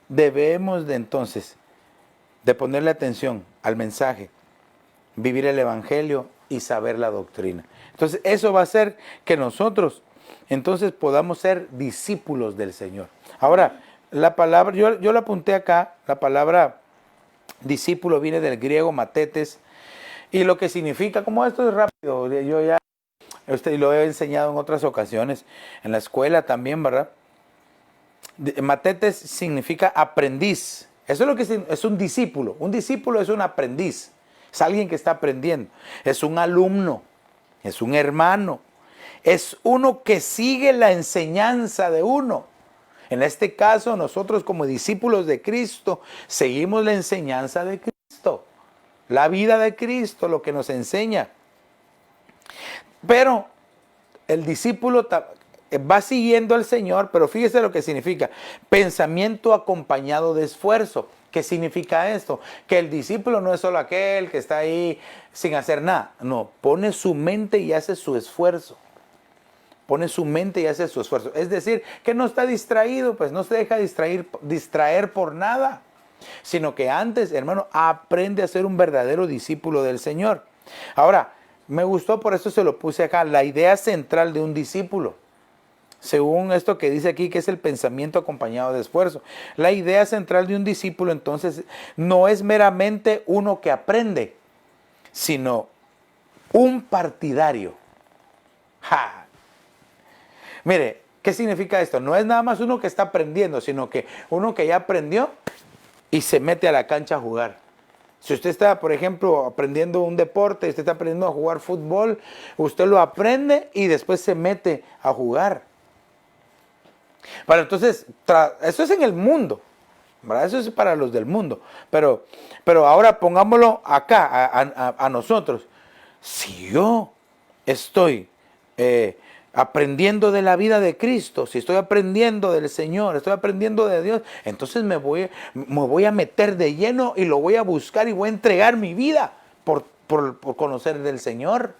debemos de ponerle atención al mensaje, vivir el Evangelio y saber la doctrina. Entonces eso va a hacer que nosotros entonces podamos ser discípulos del Señor. Ahora, la palabra, yo la apunté acá, la palabra discípulo viene del griego matetes, y lo que significa, como esto es rápido, yo ya lo he enseñado en otras ocasiones, en la escuela también, ¿verdad? Matetes significa aprendiz. Eso es lo que es un discípulo. Un discípulo es un aprendiz, es alguien que está aprendiendo, es un alumno, es un hermano, es uno que sigue la enseñanza de uno. En este caso, nosotros como discípulos de Cristo, seguimos la enseñanza de Cristo, la vida de Cristo, lo que nos enseña. Pero el discípulo va siguiendo al Señor, pero fíjese lo que significa, pensamiento acompañado de esfuerzo. ¿Qué significa esto? Que el discípulo no es solo aquel que está ahí sin hacer nada, no, pone su mente y hace su esfuerzo. Pone su mente y hace su esfuerzo. Es decir, que no está distraído, pues no se deja distraer por nada. Sino que antes, hermano, aprende a ser un verdadero discípulo del Señor. Ahora, me gustó, por eso se lo puse acá, la idea central de un discípulo. Según esto que dice aquí, que es el pensamiento acompañado de esfuerzo. La idea central de un discípulo, entonces, no es meramente uno que aprende, sino un partidario. ¡Ja! Mire, ¿qué significa esto? No es nada más uno que está aprendiendo, sino que uno que ya aprendió y se mete a la cancha a jugar. Si usted está, por ejemplo, aprendiendo un deporte, usted está aprendiendo a jugar fútbol, usted lo aprende y después se mete a jugar. Bueno, entonces, eso es en el mundo, ¿verdad? Eso es para los del mundo. Pero ahora pongámoslo acá, a nosotros. Si yo estoy aprendiendo de la vida de Cristo, si estoy aprendiendo del Señor, estoy aprendiendo de Dios, entonces me voy a meter de lleno y lo voy a buscar y voy a entregar mi vida por conocer del Señor.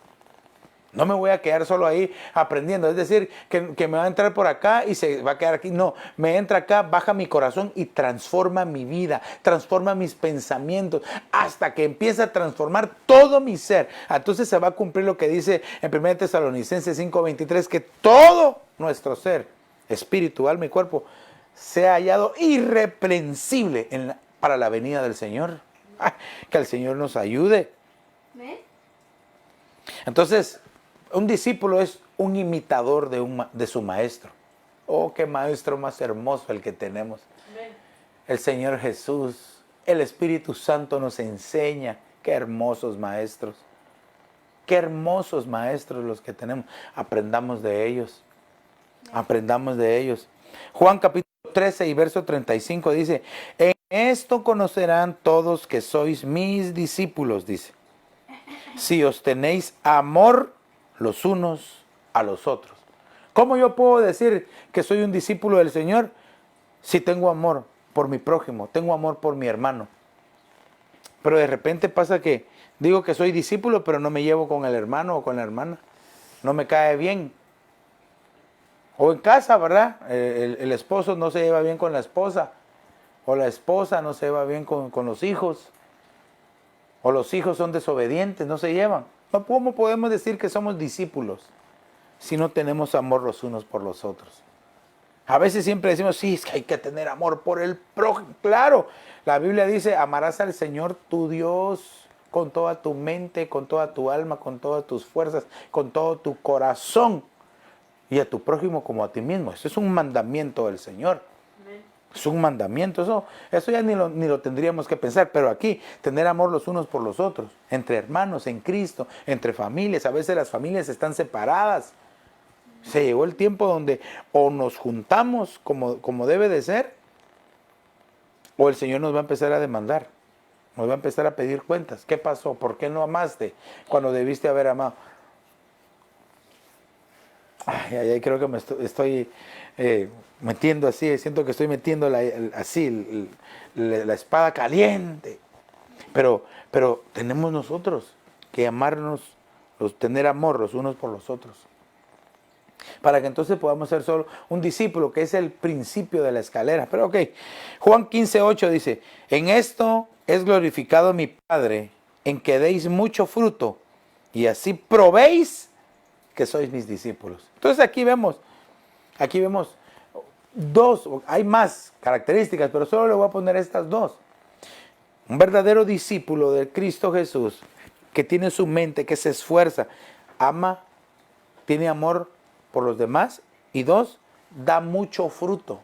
No me voy a quedar solo ahí aprendiendo, es decir, que me va a entrar por acá y se va a quedar aquí. No, me entra acá, baja mi corazón y transforma mi vida, transforma mis pensamientos, hasta que empieza a transformar todo mi ser. Entonces se va a cumplir lo que dice en 1 Tesalonicenses 5:23, que todo nuestro ser, espíritu, alma y cuerpo, sea hallado irreprensible para la venida del Señor. Que el Señor nos ayude. Entonces, un discípulo es un imitador de su maestro. Oh, qué maestro más hermoso el que tenemos. Amén. El Señor Jesús, el Espíritu Santo nos enseña. Qué hermosos maestros. Qué hermosos maestros los que tenemos. Aprendamos de ellos. Aprendamos de ellos. Juan capítulo 13 y verso 35 dice, en esto conocerán todos que sois mis discípulos, dice, si os tenéis amor los unos a los otros. ¿Cómo yo puedo decir que soy un discípulo del Señor si tengo amor por mi prójimo, tengo amor por mi hermano? Pero de repente pasa que digo que soy discípulo, pero no me llevo con el hermano o con la hermana. No me cae bien. O en casa, ¿verdad? El esposo no se lleva bien con la esposa. O la esposa no se lleva bien con los hijos. O los hijos son desobedientes, no se llevan. ¿Cómo podemos decir que somos discípulos si no tenemos amor los unos por los otros? A veces siempre decimos, sí, es que hay que tener amor por el prójimo. Claro, la Biblia dice, amarás al Señor tu Dios con toda tu mente, con toda tu alma, con todas tus fuerzas, con todo tu corazón. Y a tu prójimo como a ti mismo. Eso es un mandamiento del Señor. Amén. Es un mandamiento. Eso ya ni lo tendríamos que pensar. Pero aquí, tener amor los unos por los otros. Entre hermanos, en Cristo, entre familias. A veces las familias están separadas. Se llegó el tiempo donde o nos juntamos como debe de ser, o el Señor nos va a empezar a demandar. Nos va a empezar a pedir cuentas. ¿Qué pasó? ¿Por qué no amaste cuando debiste haber amado? Ay, creo que me estoy metiendo así, siento que estoy metiendo la espada caliente. Pero tenemos nosotros que amarnos, tener amor los unos por los otros. Para que entonces podamos ser solo un discípulo, que es el principio de la escalera. Pero ok, Juan 15:8 dice, en esto es glorificado mi Padre, en que deis mucho fruto, y así probéis que sois mis discípulos. Entonces aquí vemos dos, hay más características, pero solo le voy a poner estas dos. Un verdadero discípulo de Cristo Jesús, que tiene su mente, que se esfuerza, ama, tiene amor por los demás, y dos, da mucho fruto.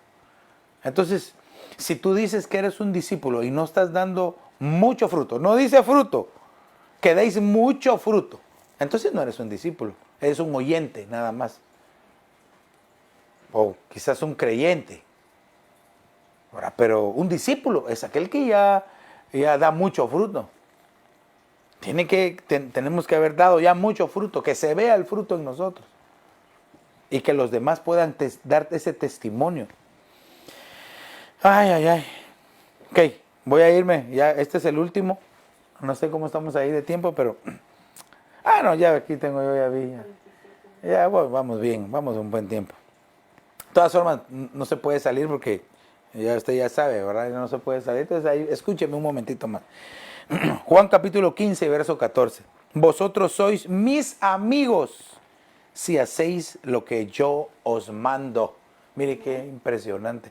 Entonces, si tú dices que eres un discípulo y no estás dando mucho fruto, no dice fruto, que deis mucho fruto, entonces no eres un discípulo, eres un oyente nada más. O quizás un creyente. Ahora, pero un discípulo es aquel que ya da mucho fruto. Tenemos que haber dado ya mucho fruto, que se vea el fruto en nosotros. Y que los demás puedan dar ese testimonio. Ay. Ok, voy a irme. Ya, este es el último. No sé cómo estamos ahí de tiempo, pero... no, ya aquí tengo yo, ya vi. Ya, bueno, vamos bien, vamos un buen tiempo. De todas formas, no se puede salir porque ya usted ya sabe, ¿verdad? No se puede salir. Entonces ahí, escúcheme un momentito más. Juan capítulo 15, verso 14. Vosotros sois mis amigos si hacéis lo que yo os mando. Mire qué impresionante.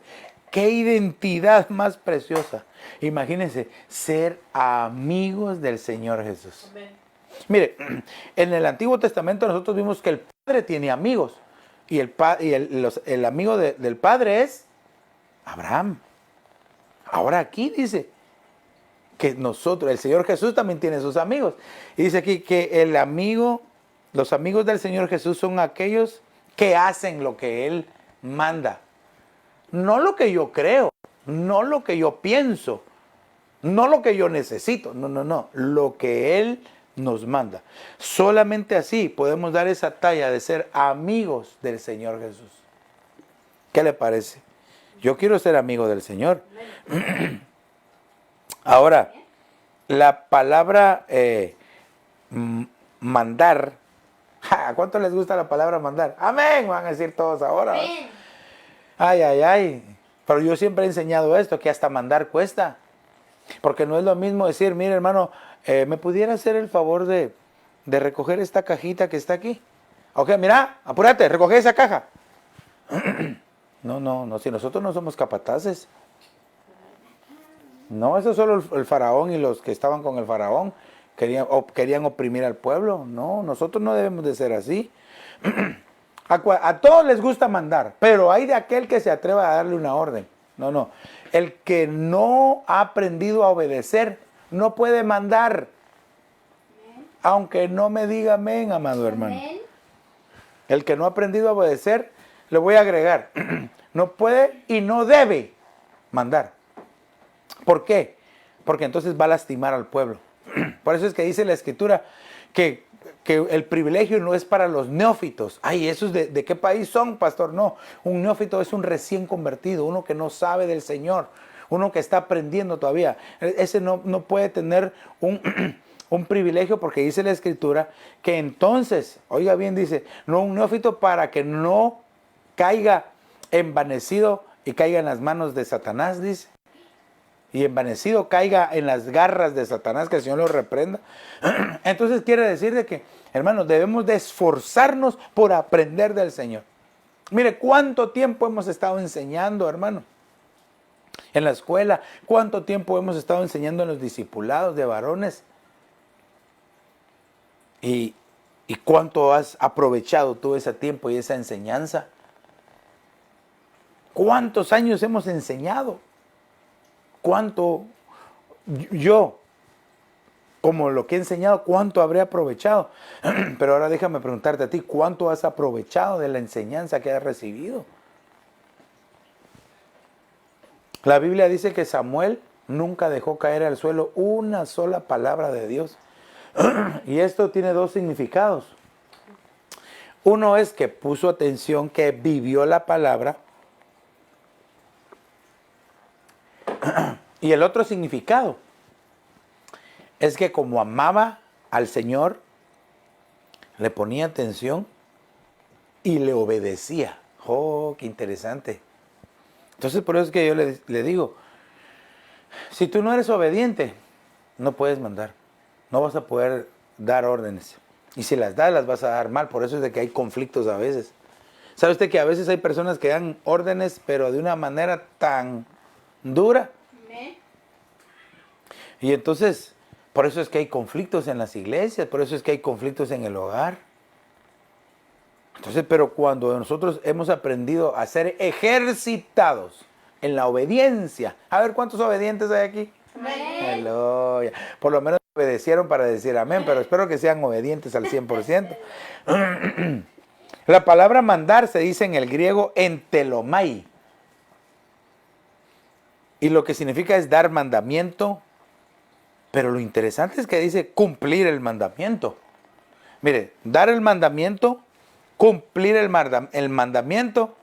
Qué identidad más preciosa. Imagínense, ser amigos del Señor Jesús. Amén. Mire, en el Antiguo Testamento nosotros vimos que el Padre tiene amigos. Y el amigo del Padre es Abraham. Ahora aquí dice que el Señor Jesús también tiene sus amigos. Y dice aquí que los amigos del Señor Jesús son aquellos que hacen lo que Él manda. No lo que yo creo, no lo que yo pienso, no lo que yo necesito, no, lo que Él nos manda. Solamente así podemos dar esa talla de ser amigos del Señor Jesús. ¿Qué le parece? Yo quiero ser amigo del Señor. Ahora, la palabra mandar, ¿a cuánto les gusta la palabra mandar? Amén, van a decir todos ahora. Amén. Ay. Pero yo siempre he enseñado esto, que hasta mandar cuesta. Porque no es lo mismo decir, mire hermano, ¿me pudiera hacer el favor de recoger esta cajita que está aquí? Ok, mira, apúrate, recoge esa caja. No, si nosotros no somos capataces. No, eso es solo el faraón y los que estaban con el faraón querían oprimir al pueblo. No, nosotros no debemos de ser así. A todos les gusta mandar, pero hay de aquel que se atreva a darle una orden. No. El que no ha aprendido a obedecer no puede mandar. Aunque no me diga amén, amado hermano. El que no ha aprendido a obedecer, le voy a agregar, no puede y no debe mandar. ¿Por qué? Porque entonces va a lastimar al pueblo. Por eso es que dice la Escritura que el privilegio no es para los neófitos. Ay, ¿esos de qué país son, pastor? No, un neófito es un recién convertido, uno que no sabe del Señor, uno que está aprendiendo todavía. Ese no puede tener un privilegio, porque dice la Escritura que entonces, oiga bien, dice, no un neófito para que no caiga envanecido y caiga en las manos de Satanás, dice. Y envanecido caiga en las garras de Satanás, que el Señor lo reprenda. Entonces quiere decir de que, hermanos, debemos de esforzarnos por aprender del Señor. Mire, ¿cuánto tiempo hemos estado enseñando, hermano? En la escuela, ¿cuánto tiempo hemos estado enseñando en los discipulados de varones? ¿Y cuánto has aprovechado tú ese tiempo y esa enseñanza? ¿Cuántos años hemos enseñado? ¿Cuánto yo, como lo que he enseñado, cuánto habré aprovechado? Pero ahora déjame preguntarte a ti, ¿cuánto has aprovechado de la enseñanza que has recibido? La Biblia dice que Samuel nunca dejó caer al suelo una sola palabra de Dios. Y esto tiene dos significados. Uno es que puso atención, que vivió la palabra. Y el otro significado es que como amaba al Señor, le ponía atención y le obedecía. ¡Oh, qué interesante! Entonces por eso es que yo le digo, si tú no eres obediente, no puedes mandar. No vas a poder dar órdenes. Y si las das, las vas a dar mal. Por eso es de que hay conflictos a veces. ¿Sabe usted que a veces hay personas que dan órdenes, pero de una manera tan dura? Y entonces, por eso es que hay conflictos en las iglesias, por eso es que hay conflictos en el hogar. Entonces, pero cuando nosotros hemos aprendido a ser ejercitados en la obediencia, a ver, ¿cuántos obedientes hay aquí? Amén. Aleluya. Por lo menos obedecieron para decir amén, pero espero que sean obedientes al 100%. La palabra mandar se dice en el griego entelomai. Y lo que significa es dar mandamiento. Pero lo interesante es que dice cumplir el mandamiento. Mire, dar el mandamiento, cumplir el mandamiento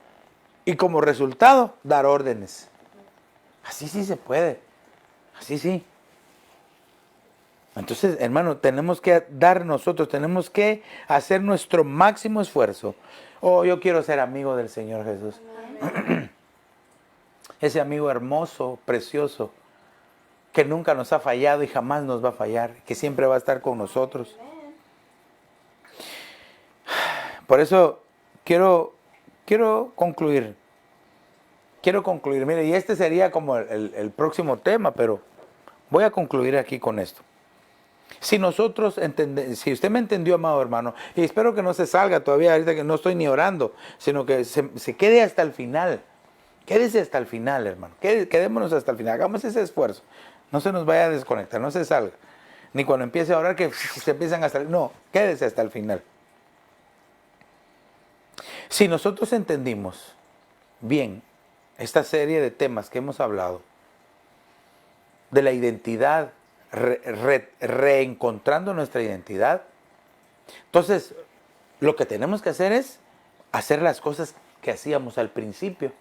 y como resultado dar órdenes. Así sí se puede. Así sí. Entonces, hermano, tenemos que dar nosotros, tenemos que hacer nuestro máximo esfuerzo. Oh, yo quiero ser amigo del Señor Jesús. Ese amigo hermoso, precioso, que nunca nos ha fallado y jamás nos va a fallar, que siempre va a estar con nosotros. Por eso quiero concluir. Mire, y este sería como el próximo tema, pero voy a concluir aquí con esto. Si nosotros entendemos, si usted me entendió, amado hermano, y espero que no se salga todavía, ahorita que no estoy ni orando, sino que se quede hasta el final. Quédese hasta el final, hermano. Quedémonos hasta el final. Hagamos ese esfuerzo. No se nos vaya a desconectar, no se salga. Ni cuando empiece a orar que se empiezan a salir. No, quédese hasta el final. Si nosotros entendimos bien esta serie de temas que hemos hablado, de la identidad, reencontrando nuestra identidad, entonces lo que tenemos que hacer es hacer las cosas que hacíamos al principio.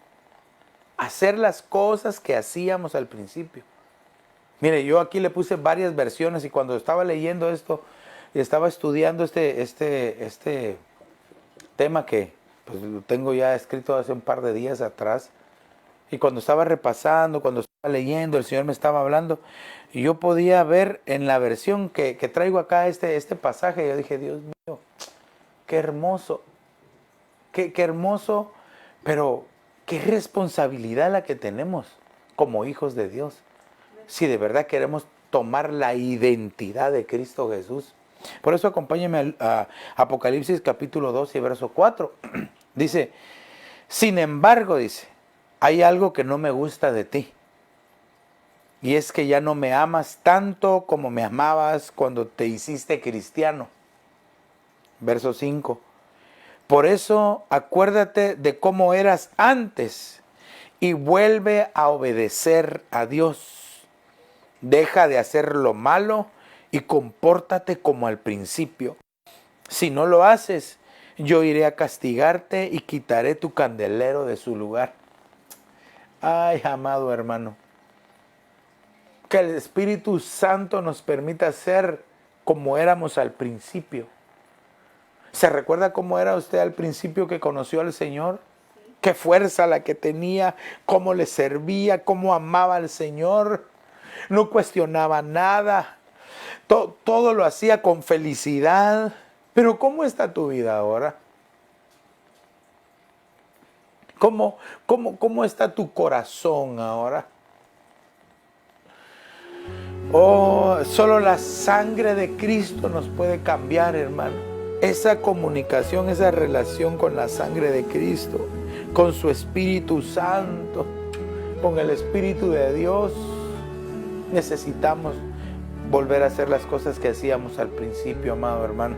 Hacer las cosas que hacíamos al principio. Mire, yo aquí le puse varias versiones y cuando estaba leyendo esto y estaba estudiando este tema que pues, lo tengo ya escrito hace un par de días atrás, y cuando estaba repasando, cuando estaba leyendo, el Señor me estaba hablando, y yo podía ver en la versión que traigo acá este pasaje, yo dije, Dios mío, qué hermoso, qué hermoso, pero qué responsabilidad la que tenemos como hijos de Dios. Si de verdad queremos tomar la identidad de Cristo Jesús. Por eso acompáñenme a Apocalipsis capítulo 2 y verso 4. Dice, sin embargo, dice, hay algo que no me gusta de ti. Y es que ya no me amas tanto como me amabas cuando te hiciste cristiano. Verso 5. Por eso acuérdate de cómo eras antes y vuelve a obedecer a Dios. Deja de hacer lo malo y compórtate como al principio. Si no lo haces, yo iré a castigarte y quitaré tu candelero de su lugar. Ay, amado hermano, que el Espíritu Santo nos permita ser como éramos al principio. ¿Se recuerda cómo era usted al principio que conoció al Señor? Qué fuerza la que tenía, cómo le servía, cómo amaba al Señor. No cuestionaba nada. Todo lo hacía con felicidad. Pero ¿cómo está tu vida ahora? ¿Cómo está tu corazón ahora? Oh, solo la sangre de Cristo nos puede cambiar, hermano. Esa comunicación, esa relación con la sangre de Cristo, con su Espíritu Santo, con el Espíritu de Dios, necesitamos volver a hacer las cosas que hacíamos al principio, amado hermano.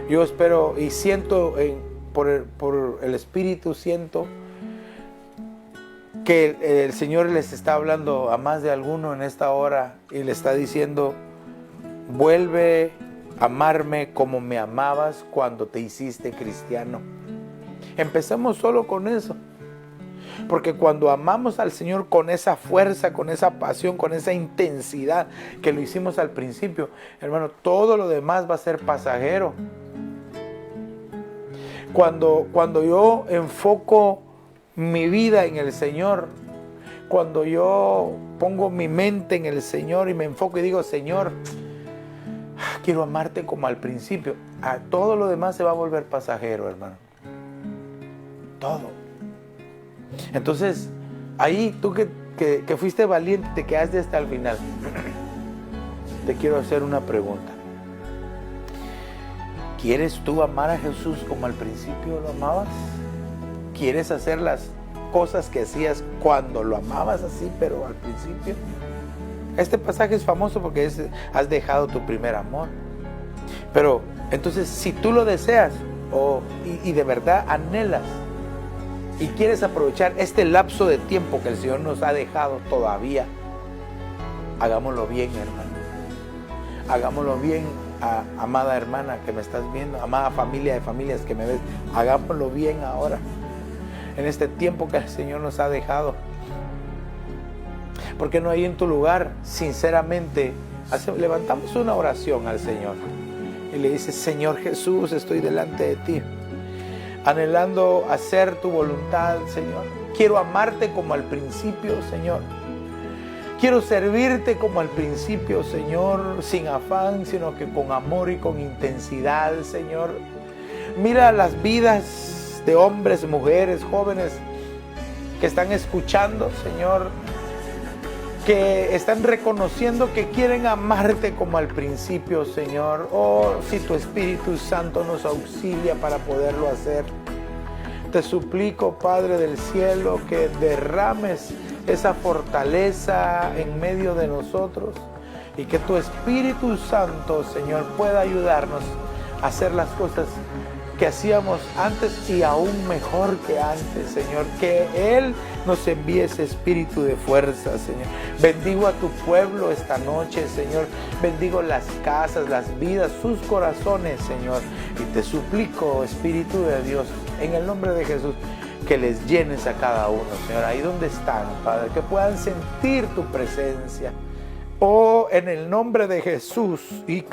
Yo espero y siento por el Espíritu, siento que el Señor les está hablando a más de alguno en esta hora y le está diciendo: vuelve a amarme como me amabas cuando te hiciste cristiano. Empecemos solo con eso, porque cuando amamos al Señor con esa fuerza, con esa pasión, con esa intensidad que lo hicimos al principio, hermano, todo lo demás va a ser pasajero. Cuando yo enfoco mi vida en el Señor, cuando yo pongo mi mente en el Señor y me enfoco y digo: Señor, quiero amarte como al principio, a todo lo demás se va a volver pasajero, hermano. Todo. Entonces, ahí tú que fuiste valiente, te quedaste hasta el final. Te quiero hacer una pregunta. ¿Quieres tú amar a Jesús como al principio lo amabas? ¿Quieres hacer las cosas que hacías cuando lo amabas así, pero al principio? Este pasaje es famoso porque has dejado tu primer amor. Pero entonces, si tú lo deseas y de verdad anhelas y quieres aprovechar este lapso de tiempo que el Señor nos ha dejado todavía, hagámoslo bien, hermano. Hagámoslo bien, amada hermana que me estás viendo, amada familia de familias que me ves. Hagámoslo bien ahora, en este tiempo que el Señor nos ha dejado. ¿Por qué no ahí en tu lugar, sinceramente, levantamos una oración al Señor y le dices: Señor Jesús, estoy delante de ti, anhelando hacer tu voluntad, Señor. Quiero amarte como al principio, Señor. Quiero servirte como al principio, Señor, sin afán, sino que con amor y con intensidad, Señor. Mira las vidas de hombres, mujeres, jóvenes que están escuchando, Señor, que están reconociendo que quieren amarte como al principio, Señor. Oh, si tu Espíritu Santo nos auxilia para poderlo hacer. Te suplico, Padre del cielo, que derrames esa fortaleza en medio de nosotros y que tu Espíritu Santo, Señor, pueda ayudarnos a hacer las cosas que hacíamos antes y aún mejor que antes, Señor. Que Él nos envíe ese espíritu de fuerza, Señor. Bendigo a tu pueblo esta noche, Señor. Bendigo las casas, las vidas, sus corazones, Señor. Y te suplico, Espíritu de Dios, en el nombre de Jesús, que les llenes a cada uno, Señor, ahí donde están, Padre, que puedan sentir tu presencia. Oh, en el nombre de Jesús, en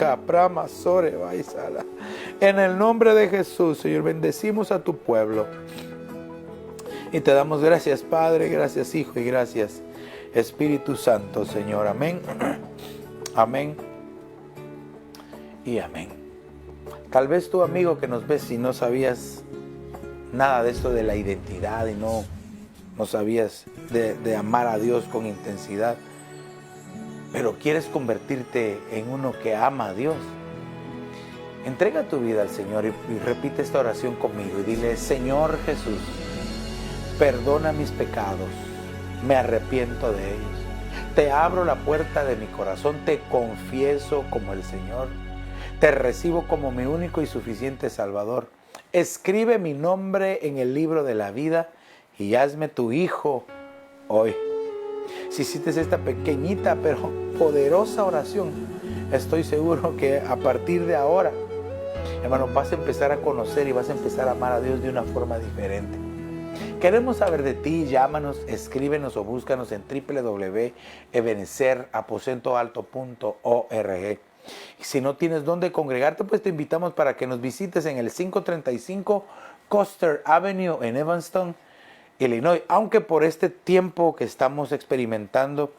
el nombre de Jesús, Señor, bendecimos a tu pueblo y te damos gracias, Padre, gracias, Hijo, y gracias, Espíritu Santo, Señor. Amén, amén y amén. Tal vez tú, amigo, que nos ves y no sabías nada de esto de la identidad y no sabías de amar a Dios con intensidad, pero quieres convertirte en uno que ama a Dios. Entrega tu vida al Señor y repite esta oración conmigo y dile: Señor Jesús, perdona mis pecados, me arrepiento de ellos, te abro la puerta de mi corazón, te confieso como el Señor, te recibo como mi único y suficiente Salvador. Escribe mi nombre en el libro de la vida y hazme tu hijo hoy. Si hiciste esta pequeñita pero poderosa oración, estoy seguro que a partir de ahora, hermano, vas a empezar a conocer y vas a empezar a amar a Dios de una forma diferente. Queremos saber de ti. Llámanos, escríbenos o búscanos en www.ebenezeraposentoalto.org. Si no tienes dónde congregarte, pues te invitamos para que nos visites en el 535 Custer Avenue en Evanston, Illinois. Aunque por este tiempo que estamos experimentando,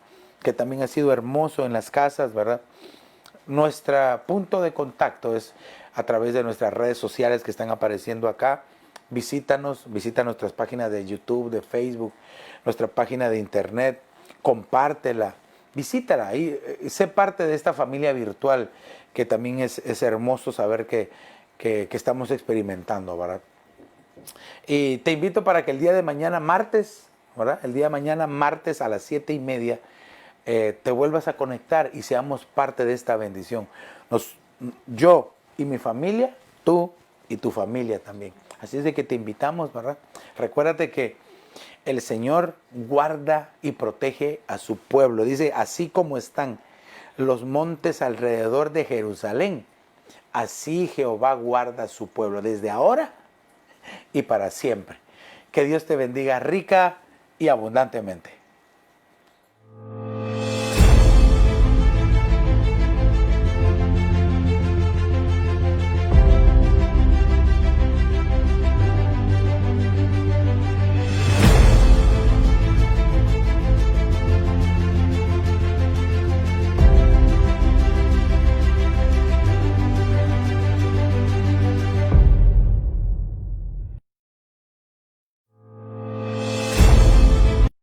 que también ha sido hermoso en las casas, ¿verdad? Nuestro punto de contacto es a través de nuestras redes sociales que están apareciendo acá. Visítanos, visita nuestras páginas de YouTube, de Facebook, nuestra página de internet, compártela, visítala y sé parte de esta familia virtual que también es hermoso saber que estamos experimentando, ¿verdad? Y te invito para que el día de mañana, martes, ¿verdad? El día de mañana, martes a las 7:30, te vuelvas a conectar y seamos parte de esta bendición. Yo y mi familia, tú y tu familia también. Así es de que te invitamos, ¿verdad? Recuérdate que el Señor guarda y protege a su pueblo. Dice, así como están los montes alrededor de Jerusalén, así Jehová guarda a su pueblo desde ahora y para siempre. Que Dios te bendiga rica y abundantemente.